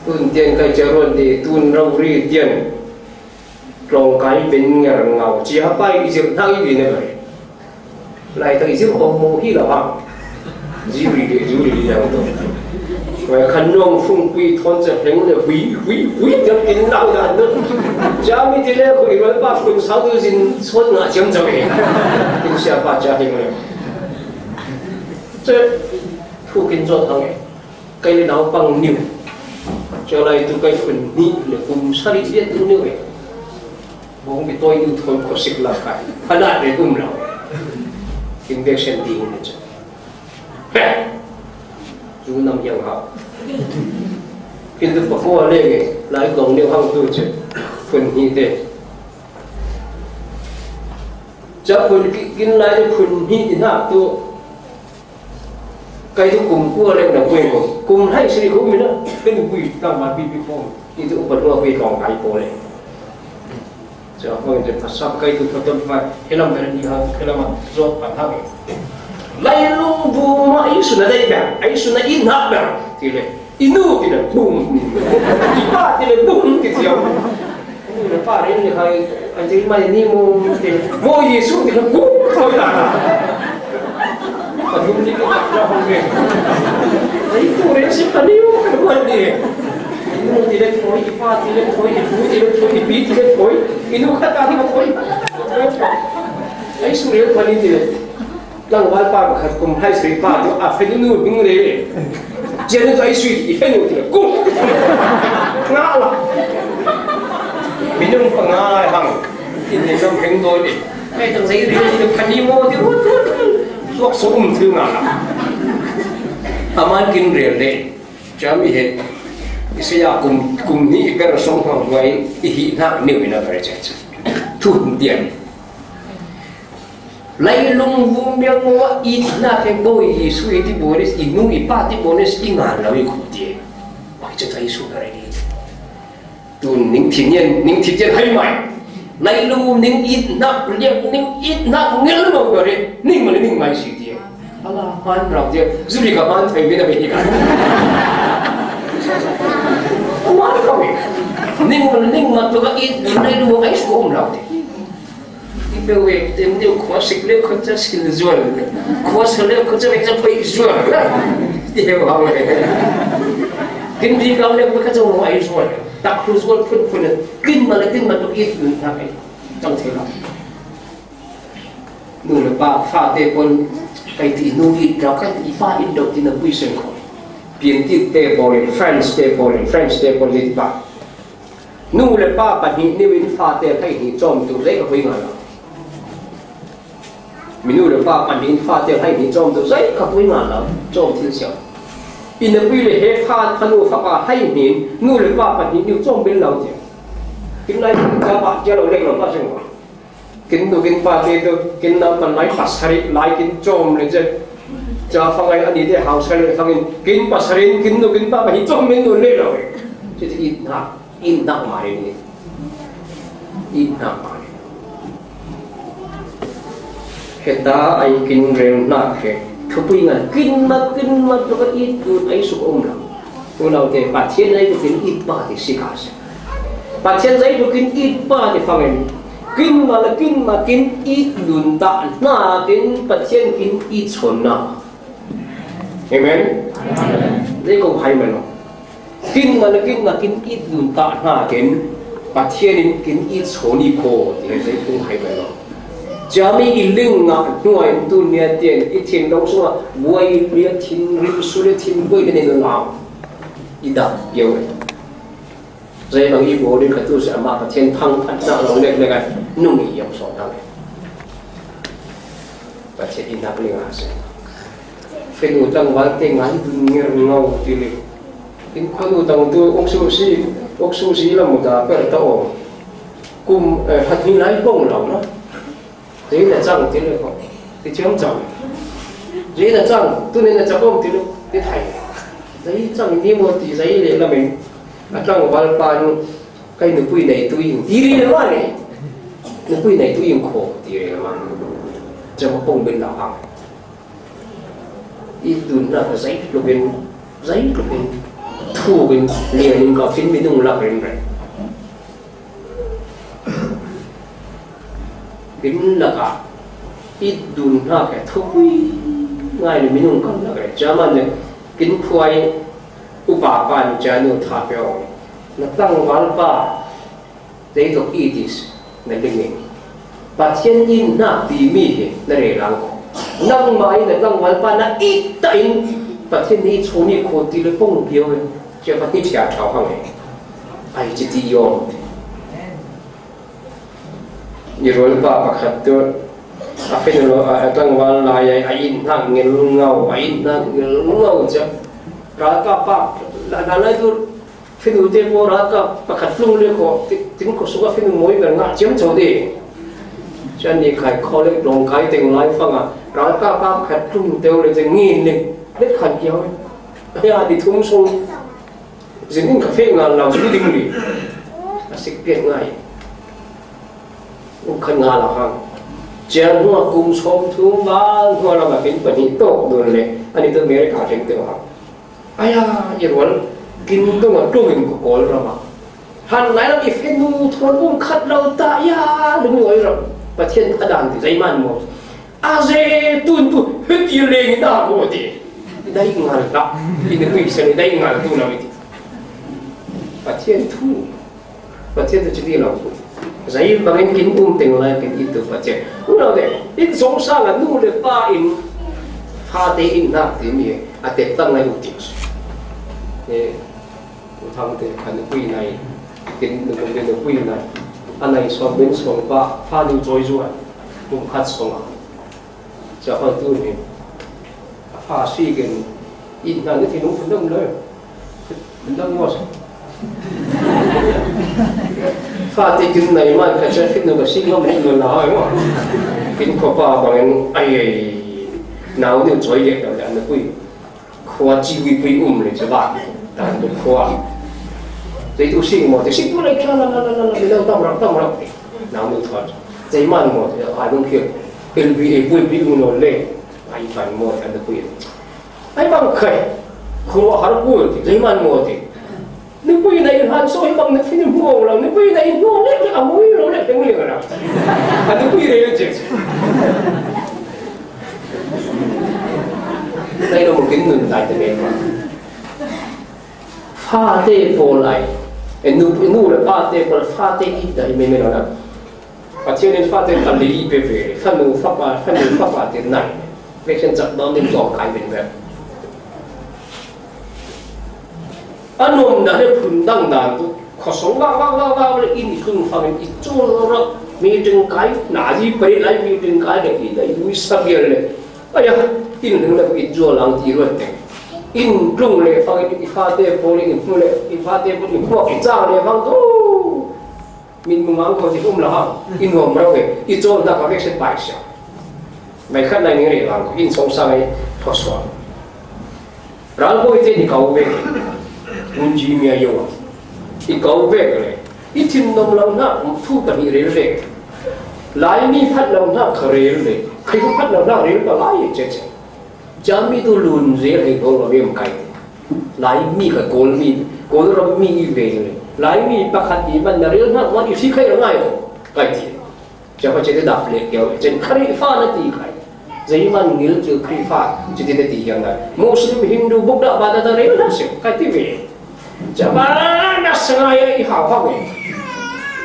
Tun tian kai jaron di tun rau ri tian. Long kai ben ngar ngau chi apa izir thang ini ne bai. Lai ta izir om hi la bang. Zuri di yang tu. Và khăn nông phun quy thôn sẽ thấy là quý cho kín đau ra nữa. Cha mi thì lẽ của người ba phun sáu thứ xin xuân ngã chiếm cho mình. Kinh xe ba cha hình này. Thế thu kinh cho thằng ấy. Cây lên áo bằng nhiều. Trở lại từ cây phần nhị là cùng sa đi biết thứ nữa. Bố bị tôi như thôi có xích là cái. Phát đạt để cùng nào. Kinh việc xem tiền này chứ. Chú nằm yang học khi tôi bắt qua lên lại còn nhiều hàng tu chứ phần như thế chắc phần kinh lại phần như thế nào tu cái tu cùng qua lên là quên cùng hay xử lý không mình đó cái quỷ tam bản bị phong thì tôi bắt qua quỷ còn cái phố này chắc phần thì phát sắp cái tu phát tâm phải cái làm cái gì hả cái làm do bản thân lai lung bu ma isu na dai ba isu na in ha ba ti le inu ti le bum ipa ti le bum ti tiao ni pa re ni hai an ti mai ni mo yesu ti le bum thôi là pa dum ni ka ra ho ge ai tu re si pa ni mo ka ba ni inu ti le thôi ipa ti le thôi ipu ti le thôi ipi ti le thôi inu ka ta ti thôi ai su re pa ni ti le lang wal pa ba khat kum hai sri pa jo a fe nu bing re jen ai sui i fe nu ti kum nga la min jong pa nga hang in ne som kheng doi ni kai tang sei ri ni phan ni mo ti suak so thu nga la aman kin re de cham i he isya kum ni per som phang wai i hi na ni na ver cha thu tian lai lung vung biang mo it na ke boy sui ti boris inu ipa ti bonis ingan la wi khute wai cha tai su ga ni tun ning thien hai mai lai lung ning it na liang ning it na ngel mo ga re ning ma ning mai si ti ala han rao je zuri ga han thai bi na bi ga ma ka wi ning ma to ga it lai lung ai su om lao ti bây giờ em đều có xích leo không cho xin rồi, có xích leo không cho mình cho phải rồi, điều không này, kinh đi cao leo với các châu ngoại rồi, đặc khu rồi phun kinh mà tôi ít người ta cái trong thế nào, nụ là ba pha tê con cái thì nụ ít đó cái thì pha ít đầu thì nó quy sinh khỏi, biến tiết tê bồi French tê bồilit ba, nụ là ba bạn hiện nếu in pha tê cái thì trong tụ lấy cái quy ngài mình nuôi được ba bản in pha tiêu hay thì trong tôi giấy các quý ngàn lắm trong thiên xảo in a pile he phan phanu phapa hai min nu le pa pa ni nu chom bel lau je kin lai ka pa ja lo le lo pa sing kin tu kin pa te tu kin na pan lai pasari lai kin chom le je cha fangai ani de house le fangin kin pasarin kin nu kin pa pa hi chom men nu le lo je in na ma ni in na ma heta ai kin rel na ke thupui nga kin mat lo ka it tu ai su om la tu lau te pa thiên ai tu kin it pa ti sikas pa thiên ai tu kin it pa ti fangen kin ma kin it dun ta na kin pa thiên kin it chon na amen đây cũng hay mà nó kin ma kin it dun ta na kin pa thiên kin it chon ni ko thì đây cũng hay mà nó Jami iling nga nuai tu nia tiền itin dong sua buai lia tin rim sule tin buai den no lao ida yo zai bang i bo de ka tu sa ma ka chen thang phat na lo le le ga nu mi yong so dang ba che ina ple nga se fen u tang wal te ngai du ngir ngau ti le in khanu tang tu ok su si la mu da per ta o kum hat ni lai bong lo no thế là chẳng thế là không thì chấm chẳng thế là chẳng tôi nên là chẳng không thế đâu thế thầy giấy chẳng đi một tí giấy để là mình chẳng vào bàn cái nước quỳ này tôi dùng tí đi nữa này nước quỳ này tôi dùng khổ tí là mà chẳng có bông bên đảo hàng ít tuần là cái giấy lúc bên thu bên liền gặp phim bên đông lạc bên này kính là cả ít đun ha cái thôi ngay là mình không cần là cái chả mà này kính khoai upa pan chả nhiều thà béo nó tăng ván ba đấy thuộc itis này bên mình và thiên nhiên na tỉ mỉ là để làm năng mai là tăng ván ba na ít tay và thiên nhiên số này khổ tí là phong biểu chứ phải ít chả tháo hàng này ai chỉ đi vô như rồi ba bạc hạt tôi apen lo tang wal la ya ain hang ngel ngau ain hang ngel ngau cha ra ka pa la la tu phinu te mo ra ka bạc hạt lung le ko tin ko suka phinu moi ber nga chem chau de chan ni khai kho le long kai teng lai phang a ra ka pa hạt lung teu le je ngin le let khan kiao ya di thum song jing ka fe nga lao su ding li asik pet ngai khăn ngà là hàng chén hoa cùng xóm thu ba hoa là cái bánh mì tổ đồ này anh tôi nghe cả chuyện tiểu học ai à vậy rồi kinh tôi mà trung hình của cô rồi mà hắn nói là cái phép nu thôn buông khát lâu ta ya đúng rồi và thiên ta đàn thì dây man một à dê tuôn hết tiền lên ta vô thì đây ngàn đó thì nó bị sao đây ngàn tu nào vậy và thiên thu và thiên thì chỉ đi nào giấy bằng kín tình lại cái ít từ phát triển, nó đấy ít sống sang là nu được ba in pha tế in nát thì mi à tết tăng này một tiếng, thế thằng thì cái nước quy này kín nước quy này anh này so bên so pha nhiều trôi rồi cũng khát sống à, cho họ tu này pha suy cái in là cái thì nó phân đông đấy, phân đông ngon pha thì kinh này mà cái chuyện phim nó có sinh không mình luôn là hỏi mà kinh khó pa bằng ai nào đều chơi vậy rồi anh nói khoa chỉ quy lấy cho bạn đàn được khoa giấy tu sinh một thì sinh tu này kia là mình đâu tâm lắm nào được thoát giấy man một thì ai cũng kêu LVA quy nó lên ai phải một anh nói ai bằng khởi khoa hắn quy thì giấy man một thì nước quy này hắn soi bằng nước phim mua là nước quy này mua lấy cái áo mới nó lại tiếng liền rồi nước quy này là chết đây là một cái nền tảng để mà pha tê phô lại nu là pha tê phô pha tê ít đấy mình nói là và cho nên pha tê là lý về phân nu pháp ba tiền này về chân chặt đó nên dọn cái mình về anh nôm đã được phun đăng đàn tu khó sống vào là in khung phẳng in chôn rồi mi trừng cái nã gì phải lại mi trừng cái để đi đấy nuôi sắp bia này ai à in hưng là ít chua lăng tí rồi in lung le phang in ifate poli in pule ifate poli in pok in chang le phang tu min mungang ko ti la ha in ngom ra we I chon na ka vek se pai sha mai khat nai ni le lang in song sa mai tho swa ral ko ite ni kau ve un ji mi ayo I kau ve le I tin nom lang na thu ka ni re le lai mi phat lang na khare le khi phat lang na re ka lai che che Jami tu lun zeh hai ko lo bem kai lai mi ka kol ro mi ve le lai mi pakhat I man na rel na wa I si khai ra ngai ko kai ti ja pa che de dap le kyo chen khari fa na ti khai zai man ngil chu khri fa chu ti de ti yang na muslim hindu buddha ba da rel na se kai ti ve ja ba na sangai ai ha fa we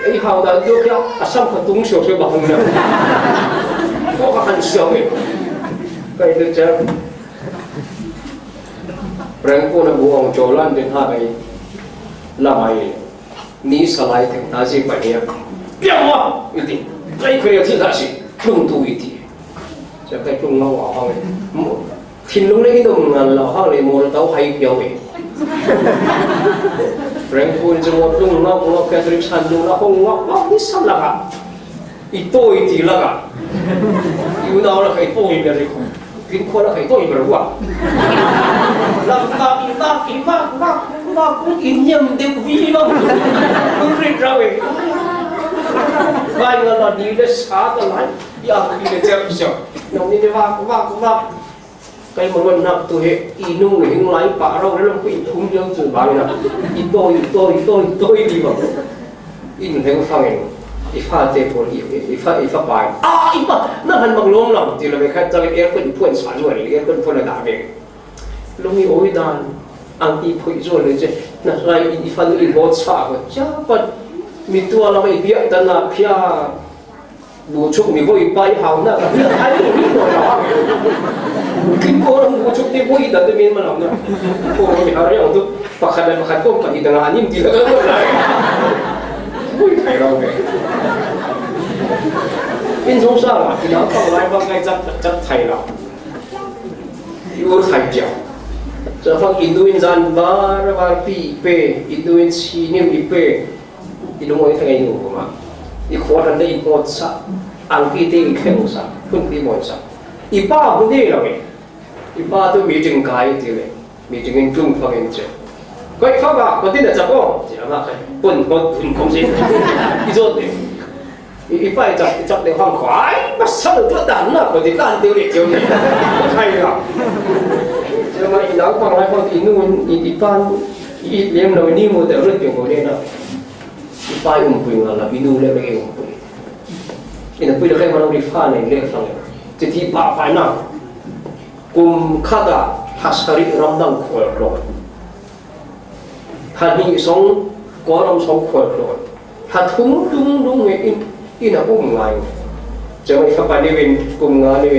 ai ha da do kya asam ka tung sho se ba hang na ko ka han sho we kai de cha Rang ko na buong jolan din ha kay lamay ni salay ting nasi pa niya piawa iti kay kaya ti nasi lung tu iti sa kay lung lawa hang tinlung na indong ngal hang le mo tao hay piaw eh rang ko ni mo lung na ko kaya trip san lung na ko ngak ni sal laka ito iti laka yun na wala kay ito iberi ko Kin ko na kay ito iberwa Lak inyam de vi bang ri rawe Vai ngala ni de sa ta lai ya ki de chep sho nong ni de va kai mo lon nak tu he inu hing lai pa ro le long pi thum jang chu ba na I to di bang in heng phang en ifa te por ifa pai ifa na han mang long lam ti la me khat cha ke kun phun san wa le kun phun da ve lumi oi dan ang ti phui zo le che na lai ifa ni bo cha ko cha pa mi tua la mai bia ta na phia bu chuk mi voi pai hau na ai ni no la kin ko ram bu chuk ti voi da de min ma na ko mi ha re tu pakhat ko pa ni da nga nim ti la ko la vui thầy đâu vậy in sông sa là thì nó không lại bằng ngay chắc thầy nào yêu thầy chèo giờ phong Indoin gian ba pi pe Indoin chi niệm ipe Indoin ngồi thầy nhiều mà i khó hơn đây một sa ăn phi tê khéo sa không phi một sa i ba cũng thế nào vậy i ba tôi meeting cái thì vậy meeting in chung phong in chơi quay pháp à có tin là chắc không chỉ là mà cái bún không gì đi rồi thì phải chặt để hoang khoái bắt sao được đàn là có thể đàn tiêu để tiêu này hay là nhưng mà nó còn lại còn thì nuôi thì pan thì liêm nồi ni một tờ rất nhiều người đây nào thì phải quỳnh là bị nuôi lên cái quỳnh thì nó bây giờ cái mà nó bị pha này lên xong thì bà phải nào cùng khada hasari ramdang khoi rồi hạt hi sống có đồng sống khỏe rồi hạt thúng đúng người in là cũng ngay cho nên các bạn đi bên cùng đi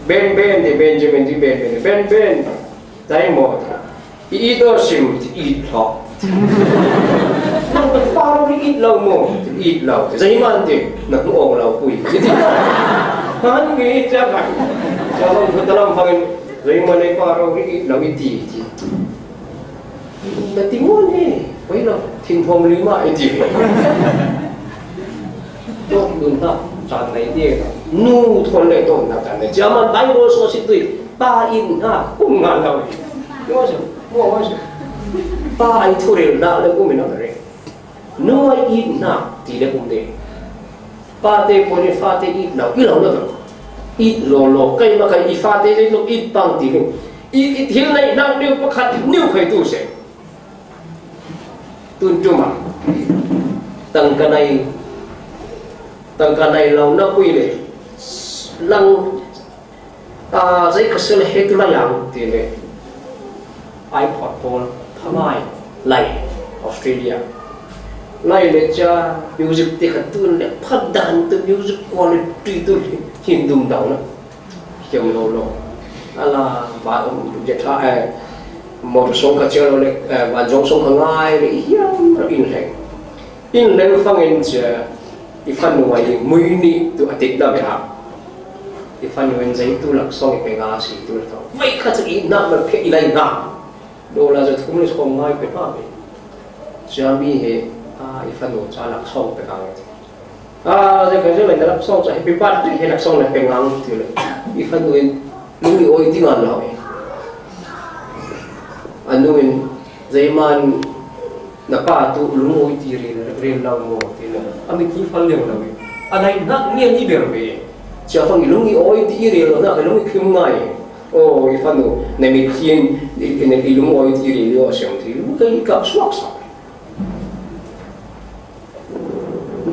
bên thì bên cho mình đi bên đấy một ít đó sim thì ít thọ nó bị bao đi ít lâu một ít lâu giấy man thì nó cũng ổn lâu quỷ hắn nghĩ chắc phải cho nên người ta làm bằng giấy man này bao đi ít lâu ít gì mà tiếng ngon nè, vậy là thiên phong lý mại gì tốt luôn đó, chọn này đi nu thôn này tốt nào chọn này, chỉ mà đánh vô số xịt tùy ba in ha, cũng ngàn đâu, đúng không? Mua không? Ba ai thu được đã lấy của mình nào đấy, nuôi in ha thì lấy cũng được, ba tê bốn pha tê ít nào, ít lâu nữa rồi, ít lò cây mà cái pha tê lấy lúc ít bằng thì ít thiếu này đang điều có khát nhiều phải tu sửa tuân cuma tầng cái này lâu nó quy lệ lăng giấy cái sợi hết là yang thì lệ iPod phone tham ai lại Australia lại lệ cha music thì cái tuân lệ phát đàn từ music quality tuân hiện dung đầu nó kiểu lâu là bạn dạy thà một số các trường này và trong số hàng ngày thì hiếm in lên phong in chứ phần ngoài 10 ni tụ tích đó vậy thì phần nguyên giấy tu lắc xong cái ngã xì tu lắc vậy khá chắc ít nặng mà phải lấy nặng đồ là giờ thúng lên không ngay phải bao vậy giờ mi hệ ít phần đồ cha lắc xong cái ngã giờ cái mình đã lắc xong rồi bị bắt thì hệ lắc xong là cái ngã thì là ít phần nguyên lúc đi ôi tiếng ăn rồi anh nuôi giấy man na pa tu lung oi ti rin lau mo ti la ami ki phal leng lawi anai nak nian ni ber be cha phang i lung i oi ti ri lo na ka lung khim ngai o i phanu ne mi khien ne i lung oi ti ri lo sem ti lu kai ka swak sa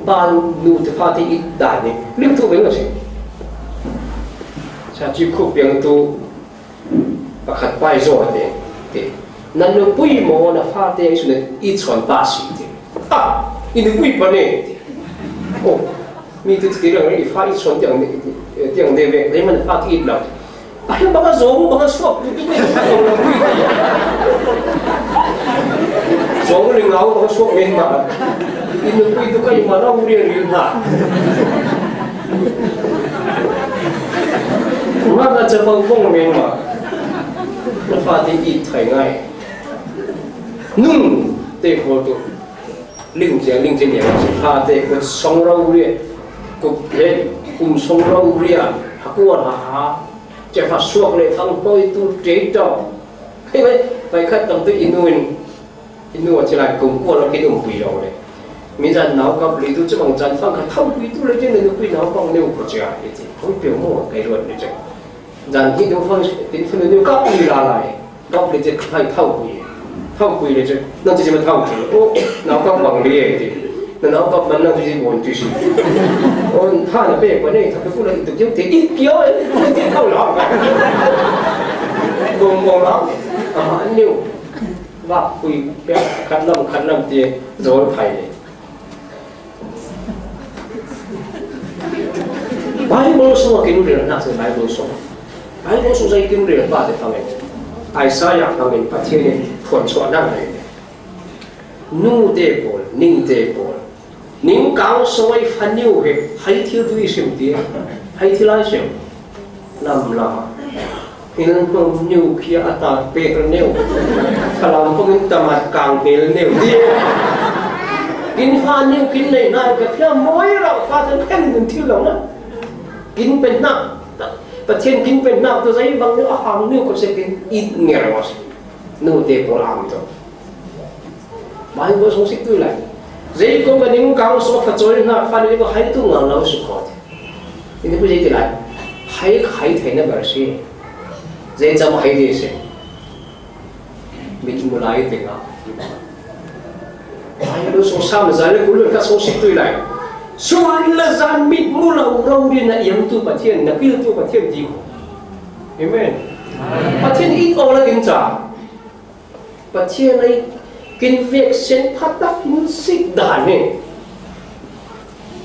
pan nu te fa ti i da ni lim tu ben lo se cha chi khu piang tu pakhat pai zo de te nan no pui mo na fa te su ne I chon pa si te I nu pui pa ne o mi tu ti rang I fa I chon tiang de ve le man fa ti la ai ba ga zo ba ga so tu ti ne zo le ngau ba so men ma I nu pui tu kai ma na u ri ri na ma ga cha ba phong men ma na fa ti I thai ngai nung te hồ tu linh chiến nhà pha te có sông rau ria có thế sông rau ria hakuan ha chỉ phải suộc le thằng tôi tu chế trò cái vậy phải khách tâm tư inu chỉ là cùng qua là cái đồng quỷ rồi đấy mình rằng nào gặp lý tu chỉ bằng chân phăng cái thâu quỷ tu lấy trên này quỷ nào bằng nêu của chả cái gì không biểu mô cái luật này chứ rằng khi đâu phăng tính phân nêu các quỷ là lại gặp lấy trên phải thâu quỷ thâu quỷ đấy chứ nó chỉ mà thâu quỷ ô nào có bằng lý thì nó có vấn năng chỉ muốn chỉ ôn tha là bé cái này thằng cái phụ nữ tự nhiên thì ít kiểu ấy thì thâu lắm bông lắm anh nhiều và quỷ bé khăn năm thì rồi phải đấy Bible semua kini dia nak se Bible semua saya kini dia baca tangan Isaiah tangan pasti ni pun soalan ni nu depol ning depol ning kau soi faniu he hai thiu tu isim dia hai thiu lai sim nam la in pom new kia ata pe neu kalam pom tamat kang bel neu dia in faniu kin nei na ka phia moi ra fa tan ken nun thiu lo na kin pen naประเทศกินเป็นนักตัวใจบางเรื่องอาหารเนี่ยก็จะกินอิดเงี้ยหรอสินู่นเตะโปรามตัวบางคนสงสัยตัวอะไรใจก็มันยังก้าวสู่ฝันจอยนะฝันนี้ก็ให้ตัวงานเราสุขภาพนี่ผู้ใจที่ไรให้ไทยเนี่ยแบบนี้ใจจำให้ดีสิมิตรมุลายติงอ่ะบางคนสงสัยมันใจเลยคุณเลือกสงสัยตัวอะไรส่วนละจานมิดมูลเราเรียนอย่างตัวประเทศนักวิทยาตัวประเทศดีเห็นไหมประเทศอีกเอาละกินจ่าประเทศในกินเวกเซนพัดดักมุสิกด่านเนี่ย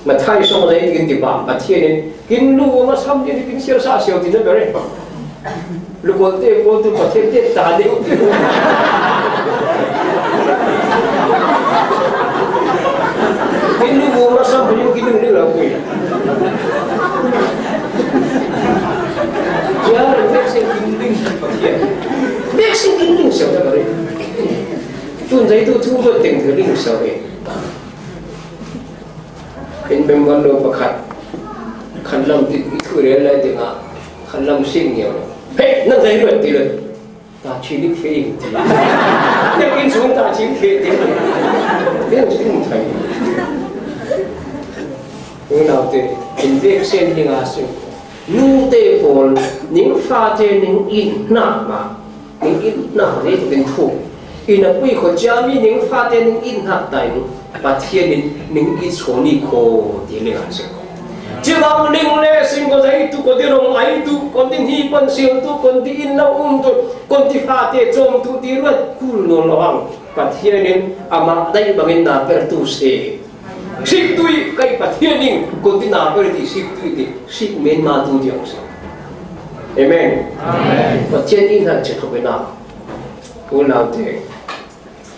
มาไทยส่งอะไรกินที่บ้านประเทศนี้กินลูกมาซ้ำเนี่ยกินเสียวซาเสียวที่นั่นแบบนี้ลูกคนเตะคนตัวประเทศเตะด่านเดียวกินลูกมาซ้ำเนี่ยกินนี่เราคุยจะเรื่องเซ็งกินลิงประเทศเด็กเซ็งกินลิงเสียวแบบนี้ตุนใจตัวทุ่งก็เต็งถึงลิงเสียวเองเป็นวันเราประคัดขันลำติดคือเรื่องอะไรติดอ่ะขันลำสิ่งเดียวเฮ้ยนั่นใจแบบติดเลยตาชีลิกเฟียงติดเนี่ยกินสูงตาชีลิกเฟียงติดเรื่องสิ่งไทยเราเตะเป็นเด็กเส้นที่อาศัยนู่เตะบอลนิ่งฟ้าเตะนิ่งอินหน้ามานิ่งอินหน้าเนี่ยเป็นถูกอินนับวิขจามีนิ่งฟ้าเตะนิ่งอินหน้าแต่ประเทศนิ่งอินชนิโคที่เลี้ยงเสียจีบางนิ่งเล่สิ่งก็ใจตุคนที่ลงไอตุคนที่ฮีปันเสียงตุคนที่อินเราตุคนที่ฟ้าเตะจมตุที่รัดกุลนนระวังประเทศนี้อามาได้บางเงินนาเปิดตู้เสียสิบตุยใครประเทศนี้คนที่นาเปิดที่สิบตุยที่สิบเมนมาตุเดียวสิเอเมนประเทศนี้น่าจะเข้าไปนาคุณเราเตะ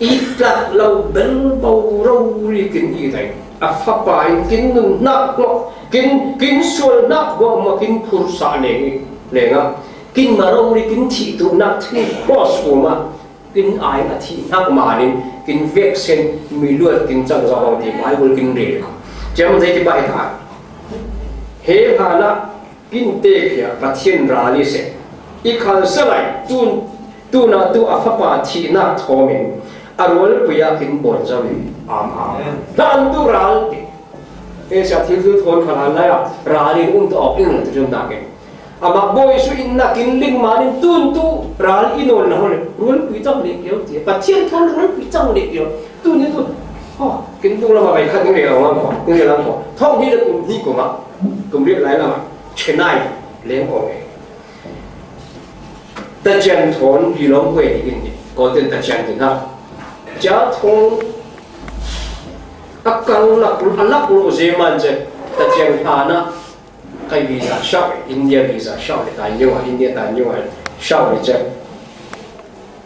อีกหลักเราเบลเบาเราเรียกกันอีกไง a fa pa in kin nun nak mo kin sual nak mo ma kin phur sa le nga kin marong ri kin thi tu nak thi cross ko ma kin ai a thi nak ma nin kin vek sen mi luat kin chang za hong ti mai bul kin re jam zai ti bai ta he hana kin te khia pathian ra ni se i khal salai tu na tu a fa pa thi na thomin arol puya kin bon jawi am dan tu ral e sa thi tu thon khala la ya ralin to opin tu jom da ke ama boy su in na kin ling manin tun tu ral inol na hol rul pi chang le kyo ti pathian thon rul pi chang le kyo tu ni tu ho kin tu la ma bai khat ni le la ma ni le la ko thong hi le kum ni ko ma kum ri lai la ma chenai leng o e ta chen thon pi long we ni in ko ten ta chen ni ha ja thong akang lak lu je man je ta chen ana cái visa sau India visa sau để tài nhiêu à India tài nhiêu à sau để chơi,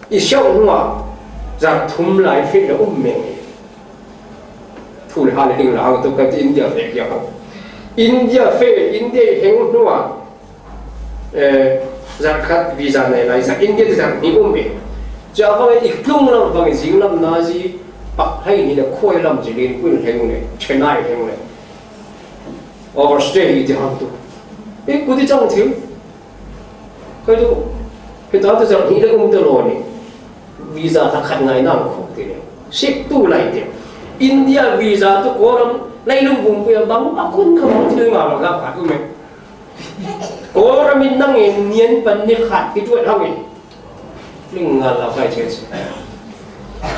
ít sau nữa rằng thum lại phết là mình thu lại hai đỉnh là tôi cái India để giao India phết India hiện nữa rằng khách visa này lại rằng India thì rằng nhiều mình cho phải ít lung lắm bằng cái gì lắm na gì bắc hay như là khôi lắm chỉ liên quan hiện này Chennai hiện này Australia thì hàng tu, cái cụ thể trong thiếu, cái đó tôi rằng nghĩ là cũng được rồi, visa ta khát ngày nào không thế này, ship tu lại thế, India visa tôi có lắm, lấy lùng vùng bây giờ bắn bắc quân không chơi mà gặp phải cái mình, có lắm mình năng nghiền phần nhiệt khát cái chuyện nào vậy, nhưng là phải chết,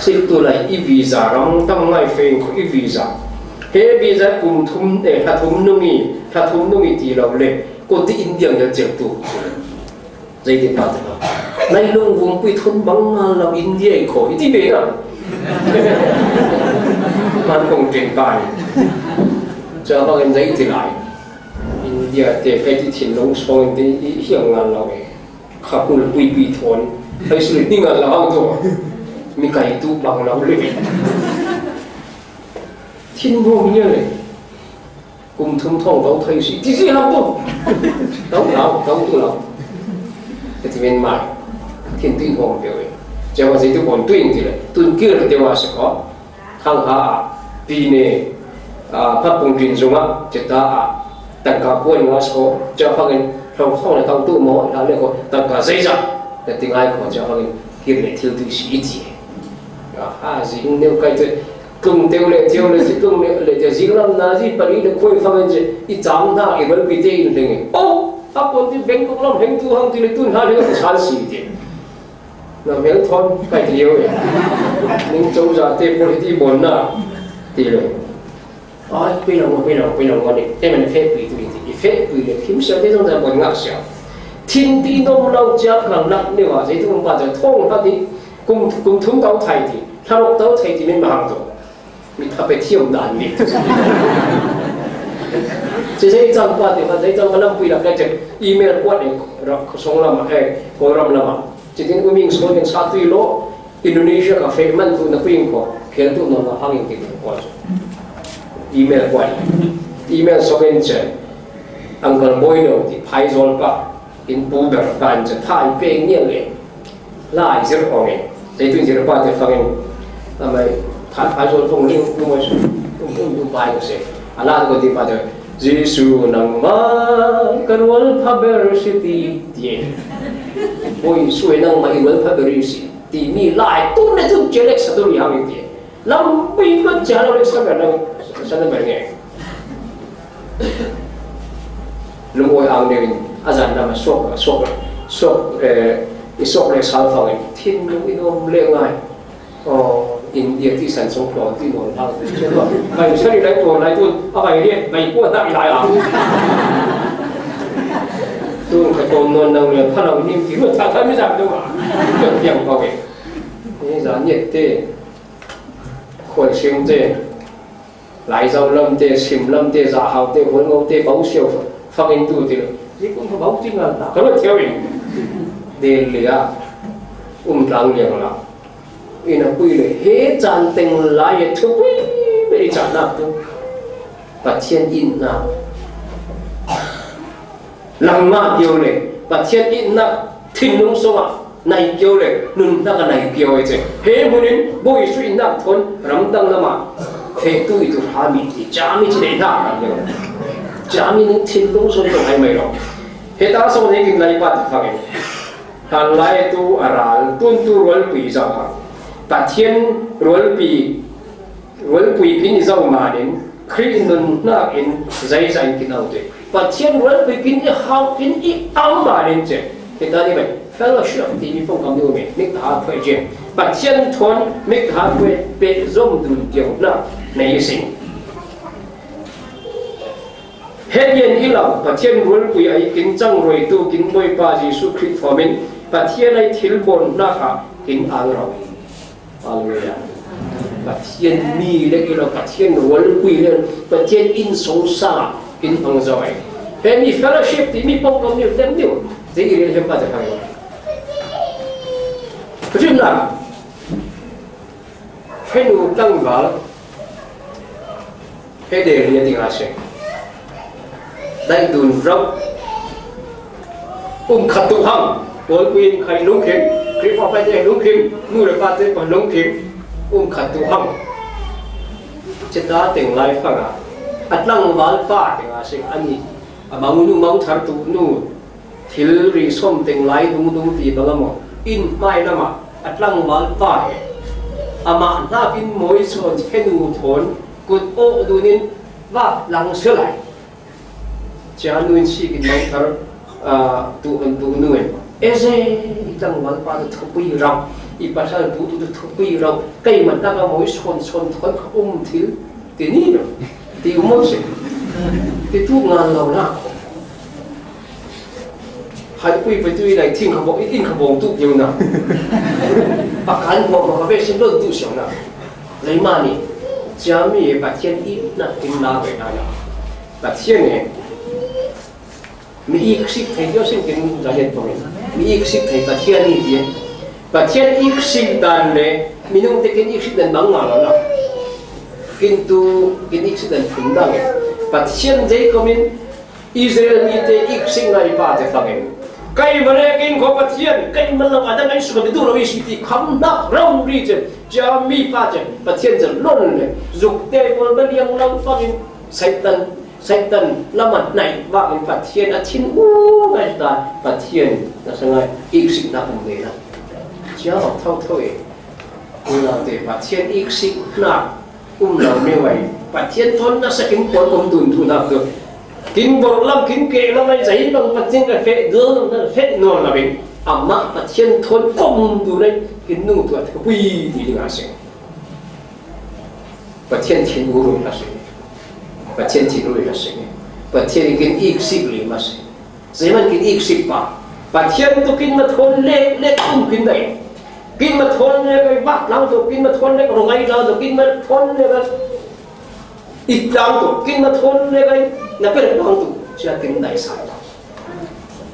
ship tu lại i visa rong tăng ngày phèn có i visa. He visa kum thum de tha thum nungi ti lo le ko ti India ya chek tu zai ti pa ta nai long vung pui thun bang la India ko ti be na man kong tin bai cha ba gen zai ti lai India te pe ti thin long song ti hiang ngan lo e khap nu pui thon ai su ni ngan la hang to mi kai tu bang lo le thiên vô như này cùng thung thong đấu thầy sĩ thì gì làm đâu đấu tu lòng thì bên mai thiên tin hồn biểu ấy cho vào gì tôi còn tuyên thì lại tuần kia là tiêu sẽ có thằng hà vì nè phát bùng truyền dùng á chỉ ta tất cả quân nó số cho phát hiện trong phong này thằng tu mỏ là liệu có tất cả dây dặn để tiếng ai có cho phát hiện kia để thiếu tu sĩ gì gì nếu cái tôi cùng tiêu lệ chỉ cùng lệ chỉ riêng làm na gì bari được khôi phong chứ ít chăm na ít vẫn bị thế như thế này ô các con thì bên cũng làm hình tu hăng thì lấy tuần hai đứa sản sĩ thế là mấy thôn cái điều vậy nhưng châu già thế bồi thì buồn na thì rồi bây giờ ngon đấy thế mình phép bị tụi thì phép bị được kiếm sao thế trong giờ buồn ngạc sao thiên ti nông lâu chắc hàng nặng nếu mà thế chúng taจะท่องท่านี้cùng thúng đấu thầy thìถ้าเราđấu thầy thì mình mà hàng rồi mình thà phải thiêu đàn đi chỉ thấy trong qua thì thấy trong cái năm quy là cái email quát này rồi xong làm hay có làm chỉ thấy cái mình số những sát tuy lỗ Indonesia cà phê mình tụi nó quyên có khiến tụi nó là hàng những cái quát email quát email số những cái Uncle Boy đâu thì phải rồi cả in bù bờ bàn chỉ thay bên nhiềuเลยlại rất ổn ấy thế tôi chỉ là qua thì phải làm vậy phải rồi phong linh đúng không bài của sẽ Allah có thể bảo được Giêsu nang ma karwal phabercity tie oi suy nang ma iwal phabercity ti mi lại tu ne tu chelek satu yang tie lam pi ko jalo le sa nang sana ba nge lum oi ang ne azan na ma sok isok le sal fa nge thin lu inom le ngai India thì sản xuất đó thì nó là thế đó mày sẽ đi lấy tuần mày đi mày qua tại lại à tôi phải còn non đâu là phát đầu niệm tiếng mà ta mới làm đâu mà chẳng có cái cái giá nhiệt thế khởi sinh thế lại giàu lâm thế xìm lâm thế giả hào thế huấn ngô thế báo siêu phát in tu thế thì cũng phải báo chính là cái đó theo mình để lìa lang liền là ina quy lệ hết tràn tình lại vậy thôi bây giờ nạp tu bát thiên in na lăng ma kêu lệ bát thiên in na thiên lung sông à này kêu lệ nun ta cái này kêu ấy chứ he muốn bôi suy nặng thôn rắm tăng lắm mà thế tôi tu hà mi thì cha mi chỉ để thà làm như cha mi những thiên lung sông trong hai mấy rồi he ta xong thì kinh này bắt phải hàng lại tu aral tuân tu roll quỷ giàu hàng bát thiên roll quỷ pin giàu mà đến khi nun na in dây dây kinh nào thế bát thiên roll quỷ pin hao pin ít áo mà đến chứ he ta đi vậy fellowship thì mi phong cầm điều mình nick thả phải chứ bát thiên thôn nick thả phải bị zoom đun tiêu na này sinh hết yên hi lòng bát thiên roll quỷ ấy kinh trăng rồi tu kinh bôi ba Jesus Christ for mình bát thiên này thiếu bồn na cả kinh ăn rồi Hallelujah bát thiên mi lấy cái là bát thiên roll quỷ lên bát thiên in sông sa in phong rồi hết mi fellowship thì mi phong cầm điều tem điều thế thì liên quan tới cái này cái chuyện là cái nụ tăng vào cái đề liên tiếng là gì đại đồn rộng khát tụ hăng với quyền khai lúng kiếm khi họ phải chạy lúng kiếm nuôi được ba tên còn lúng kiếm khát tụ hăng chết ta tiếng lại phẳng à lăng vào pha tiếng là gì anh ấy mong thar tụ nu thiếu ri xóm tiếng lại đúng thì bằng một in mai nè mà lăng vào pha mà na pin mỗi son cái nụ thốn cột ô đu nín và lăng sửa lại cha nuôi si cái mong thar tu nuôi eze lăng vào pha tu bui rong ipasa tu bui rong cây mà ta có mỗi son thốn thiếu thì ní rồi thì mỗi sự thì tu ngàn lâu na hai quý vị tôi này thiên không in không bông tu nhiều nào, bác cán họ mà về xin đơn tu sửa nào, lấy mà nè, cha mi bát thiên ít na kinh na về nào, bát thiên này, mi ít xích thấy cho sinh kinh ra hiện của mình, mi ít xích thấy bát thiên ít gì, bát thiên ít xích đàn này, mi nung thấy kinh ít xích đàn bằng nào nào, kinh tu kinh ít xích đàn phun đằng, bát thiên dây của mình, Israel ít ít xích này ba thế phẳng cái mà này kinh có bát thiên cái mà là ở đây anh sửa được đủ rồi thì không nắp rong đi chứ cha mi phát chứ bát thiên giờ luôn này dục tê con bên điang long phát in Satan làm mặt này và cái bát thiên ở thiên cái ta bát thiên là sao này ít sinh nắp không đấy là cha học thâu thôi là để bát thiên ít sinh nắp làm như vậy bát thiên thôn nó sẽ kinh quan công tuần thu nạp được kinh bậc lâm kinh kệ lâm này giấy bằng bát thiên cái phệ đưa nó phệ ngon là mình mà bát thiên thôn công tu này kinh nung tuột quy thì là gì bát thiên thiên ngũ rồi là gì bát thiên thiên rồi là gì bát thiên kinh ít xích mà gì giấy mình kinh ít xích mà bát thiên tu kinh mà thôn lệ kinh này kinh mà thôn lệ cái vác lăng tu kinh mà thôn lệ rồi ngay ra tu kinh mà thôn lệ cái ít lăng tu kinh mà thôn lệ cái là cái lăng tu chưa kinh đại sai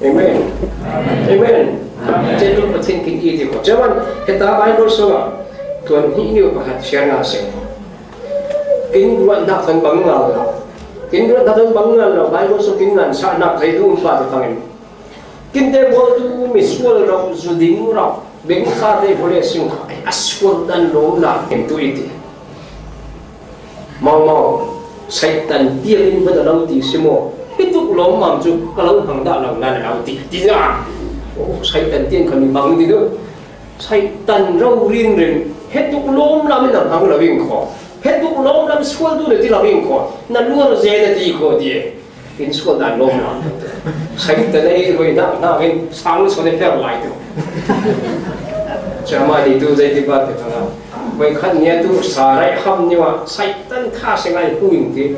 amen amen trên lúc mà thiên kinh ít thì có chứ mà hiện tại bài nói số tuần hí nhiều và hạt share nào sẽ kinh luận đạo thân bằng nào kinh luận đạo thân bằng nào bài nói số kinh ngàn sa nạp thấy đúng ba thì phẳng kinh tế bộ tu mi suol rong zu ding rong beng kha te bole sing aswal dan lo na em tu iti mau Satan dia in pada lau ti simo itu lo mam chu kalau hang da lau na lau ti na Satan tiên kami bang ti do Satan rau rin hết tu lom la men hang la wing kho hết tu lom la suol tu ti la wing kho na luar je na ti kho die in suol dan lom la Satan này rồi na bên sáng số này phải lại tu chama đi tu dây đi bắt thì thằng vậy khăn nhẹ tu xả lại hâm nhưng mà Satan tha sẽ ngay huỳnh thế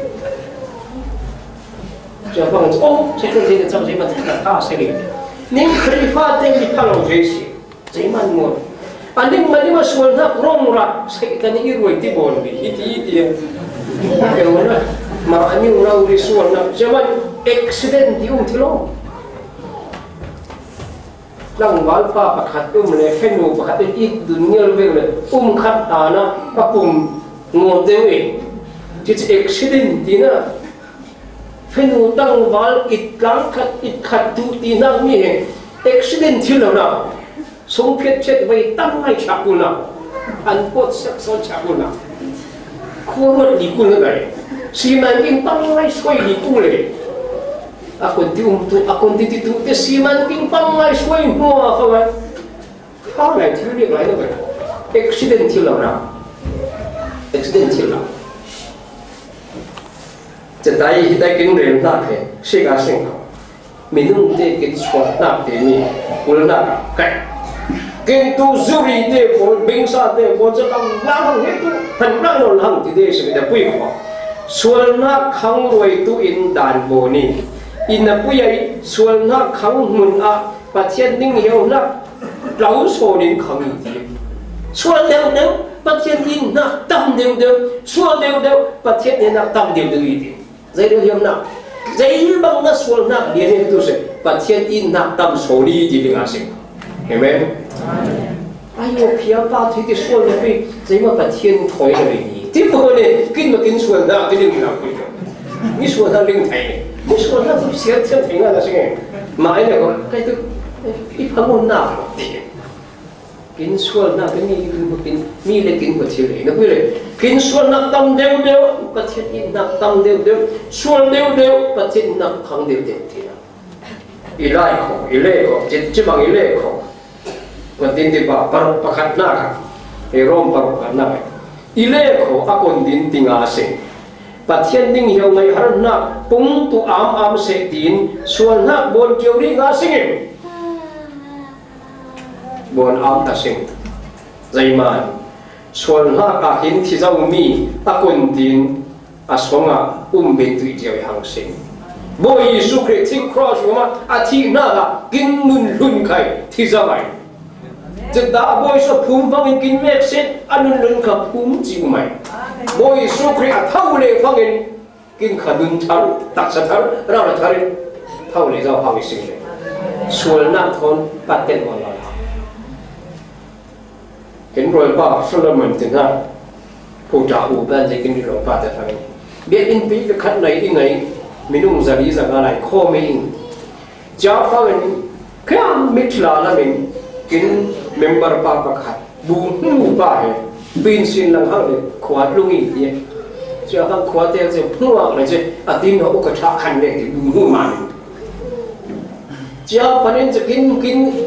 cho bằng ô sẽ không thể trong giấy mà tha sẽ đi nhưng khi phát tên đi phăng lòng giấy gì giấy man muôn anh nhưng mà xuân tháp rong ra Satan đi rồi tí bồn đi ít cái đó mà anh nhưng đâu đi xuân nào cho mà accident đi thì lo lăng vào pha bạc hạt này phen nụ bạc hạt ít dunia về này khát ta na bạc ngồi đây chứ accident thì na phenu tang wal it lang khat tu ti na mi he accident thil na song phet chet vai tam mai chapuna an pot sak so chapuna khorot di kun ngai si man king pang mai soi di ku le akon ti tu te si man king pang mai soi mo fa wa how lai thil ni lai no accident thil na accident thil na Jadi kita kini rendah ke, sehingga minum teh kita suat nak teh ni, ulang nak kan? Kita zuri teh, bangsa teh, jangan lang itu, hendak lang tidak sekedar puih kau. Suat nak kang roi tu indan boni, ina puih suat nak kang munah, pasien ning hiu nak lau sonin kang itu. Suat leu pasien in nak tam leu, suat leu pasien in nak tam leu itu. Jadi dia nak, jadi bang nak sual nak dia ni tu se, pasien ini nak tam soli di dengan asing, amen. Ayo siapa tu di sual tapi, jadi mana pasien toy lagi, tiap hari kin sual nak di dengan aku itu, ni sual nak dengan saya, ni sual nak tu siapa tinggal asing, mana kau, kau itu, ipamun nak dia. Kin sual nak ni kin milik kin betul ni, nak boleh. Kin sual nak tam deu, pasien ini nak tam deu, sual deu, pasien nak kang deu tiada. Ilai ko, cuma ilai ko. Pasien di bawah pakat nak, rom pakat nak. Ilai ko, aku tinggal asing. Pasien ding hiu ngai har nak, pung tu am setin, sual nak bon teori asing. Bon am asing, zaman sual nak ahin tizau mi akun din asonga betu jauh hangsing. Boy sukre ting cross rumah ati naga ginun lun kai tizawai. Jeda boy so pum bangin kin mekset anun lun ka pum jiumai. Boy sukre atau le bangin kin kadun tar tak satar rara tarin tau le jauh hangsing le. Sual nak thon paten wala. Kiến rồi ba Solomon tiếng Nga, phụ trợ u ban chỉ kiến rồi ba tại thằng biết in phí cái khăn này đi ngay mình dùng giờ đi rằng là kho mình giá phá mình cái mít là mình kiến member ba khát buồn ba hè pin xin làm hàng để khóa luôn ý vậy chứ không khóa theo chứ không hoặc là chứ tin họ có chắc khăn để thì buồn mà Jauh panen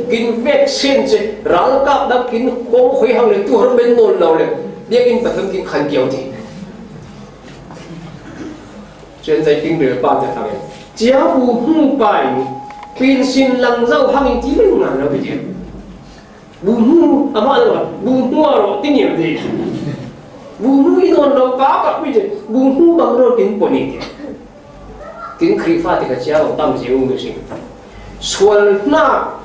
kin vaksin je, ral kap dah kin kong hui hang le tu orang benol lau le, dia kin patut kin khan kiau ti. Jadi saya kin ber ba te thang. Jauh buhu pai, pin sin lang zau hang ti le ngan lau je. Buhu ama lau, buhu aro ti ni de. Buhu inon lau ba ka pi je, buhu bang ro kin poni ti. Kin krifa te ka jauh tam je u sing. Sual na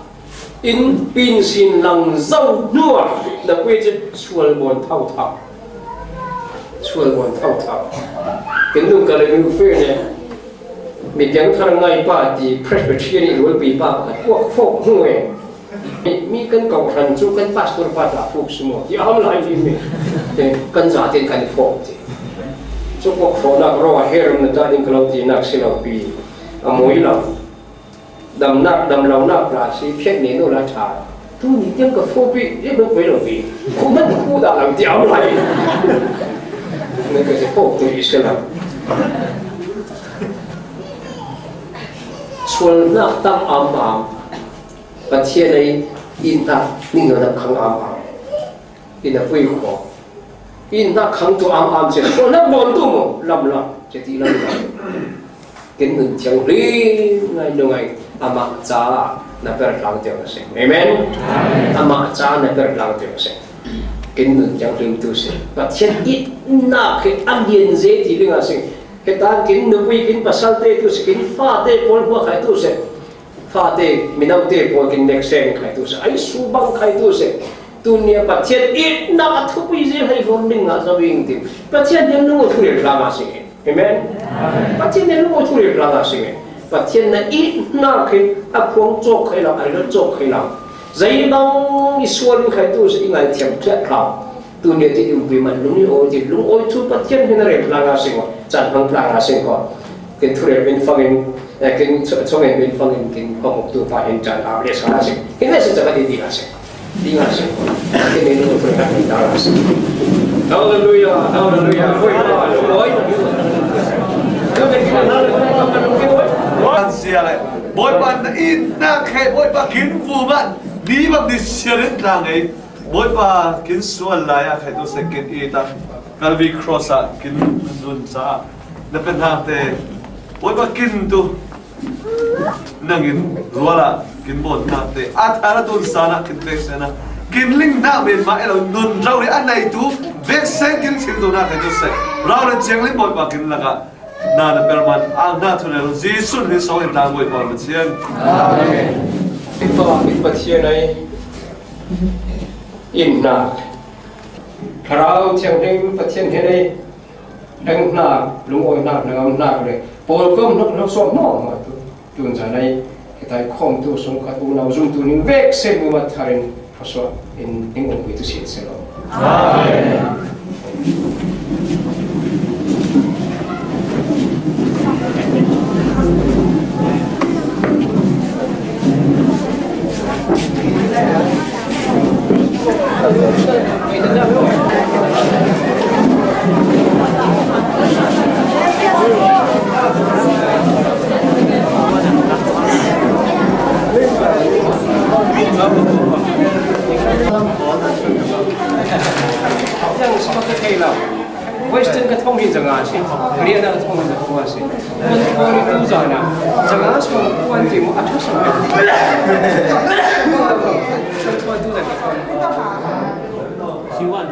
in pin sin lang zau nuar da kweje sual bon thau kin nu ka le nu fe ne mi yang thar ngai pa ti presbyterian will be pa ka ko huwe mi kan kau ran chu kan pastor pa da fu smo ti am lai vi mi te kan za te kan fo ti chu ko fo na ro her na da ding klau ti nak sila pi amoi la đầm lâu nạp là si phép nên nó là trả tu ni tiếng cái phô bị ít lúc mấy lần bị không mất khu đã làm tiểu lại nên cái phô tự sẽ làm xuân nạp tâm ám và thiên này in ta nhưng nó nạp khăng ám in là vui khổ in nạp khăng tu ám chứ xuân nạp bồn tu mồ làm chứ tí làm kiến hưởng chẳng lý ngay đâu ngay ama cha na per lang teo se amen ama cha na per lang teo se kin nun jang lim tu se pa chen it na ke am yen ze ti linga se ke tan kin nu wi kin pasal te tu se kin fa te pol ho khai tu se fa te minau te pol kin nek se khai tu se ai su bang khai tu se tu nia pa chen it na thu wi ze hai von ning na za wing ti pa chen yen nu thu le la ma se amen pa chen yen nu thu le la ma se và thiên là ít na khi áp phong chọc hay là ai đó chọc hay là giấy băng isuan khai tu sẽ ngay thiệp chết nào tu niệm thì dùng vì mình đúng như ôi thì đúng ôi tu và thiên hay là rệp lang sinh hoạt chẳng bằng lang sinh hoạt kinh thu rèn bên phăng kinh số ngày bên phăng kinh học một tu phải in tràn áo để sáng là gì cái này sẽ là đi là gì đi là gì cái này nó phải làm đó là gì Hallelujah Hallelujah vui quá lỗi bạn xia lại bôi bạn in na khe bôi ba kín phù bạn đi bằng đi xia đến làng ấy bôi ba kín xuân lại à khe tôi sẽ kín y ta Calvi cross à kín dun sa na bên hàng thế bôi ba kín tu nang in ruala kín bồn hàng thế à thà là dun sa na kín bê xe na kín linh na bên mà là nun rau đấy anh này tu bê xe kín xin tu na khe tôi sẽ rau là chèn linh bôi ba kín là cả na na perman ang na thune lo Jesus ni so in tang wei pa ma chian amen in pathian này in na kharau thiang ding pathian he này đang na lung oi na ngam na le pol kom no so mo ma tun sa này cái tai khom tu song kha tu nau zum tu ning vek se mu ma tharin so in ngom wi tu sin se lo amen Western ka thong hi janga si Korean ka thong hi janga si kon ko tu jana janga so kon ti mo athu so Siwan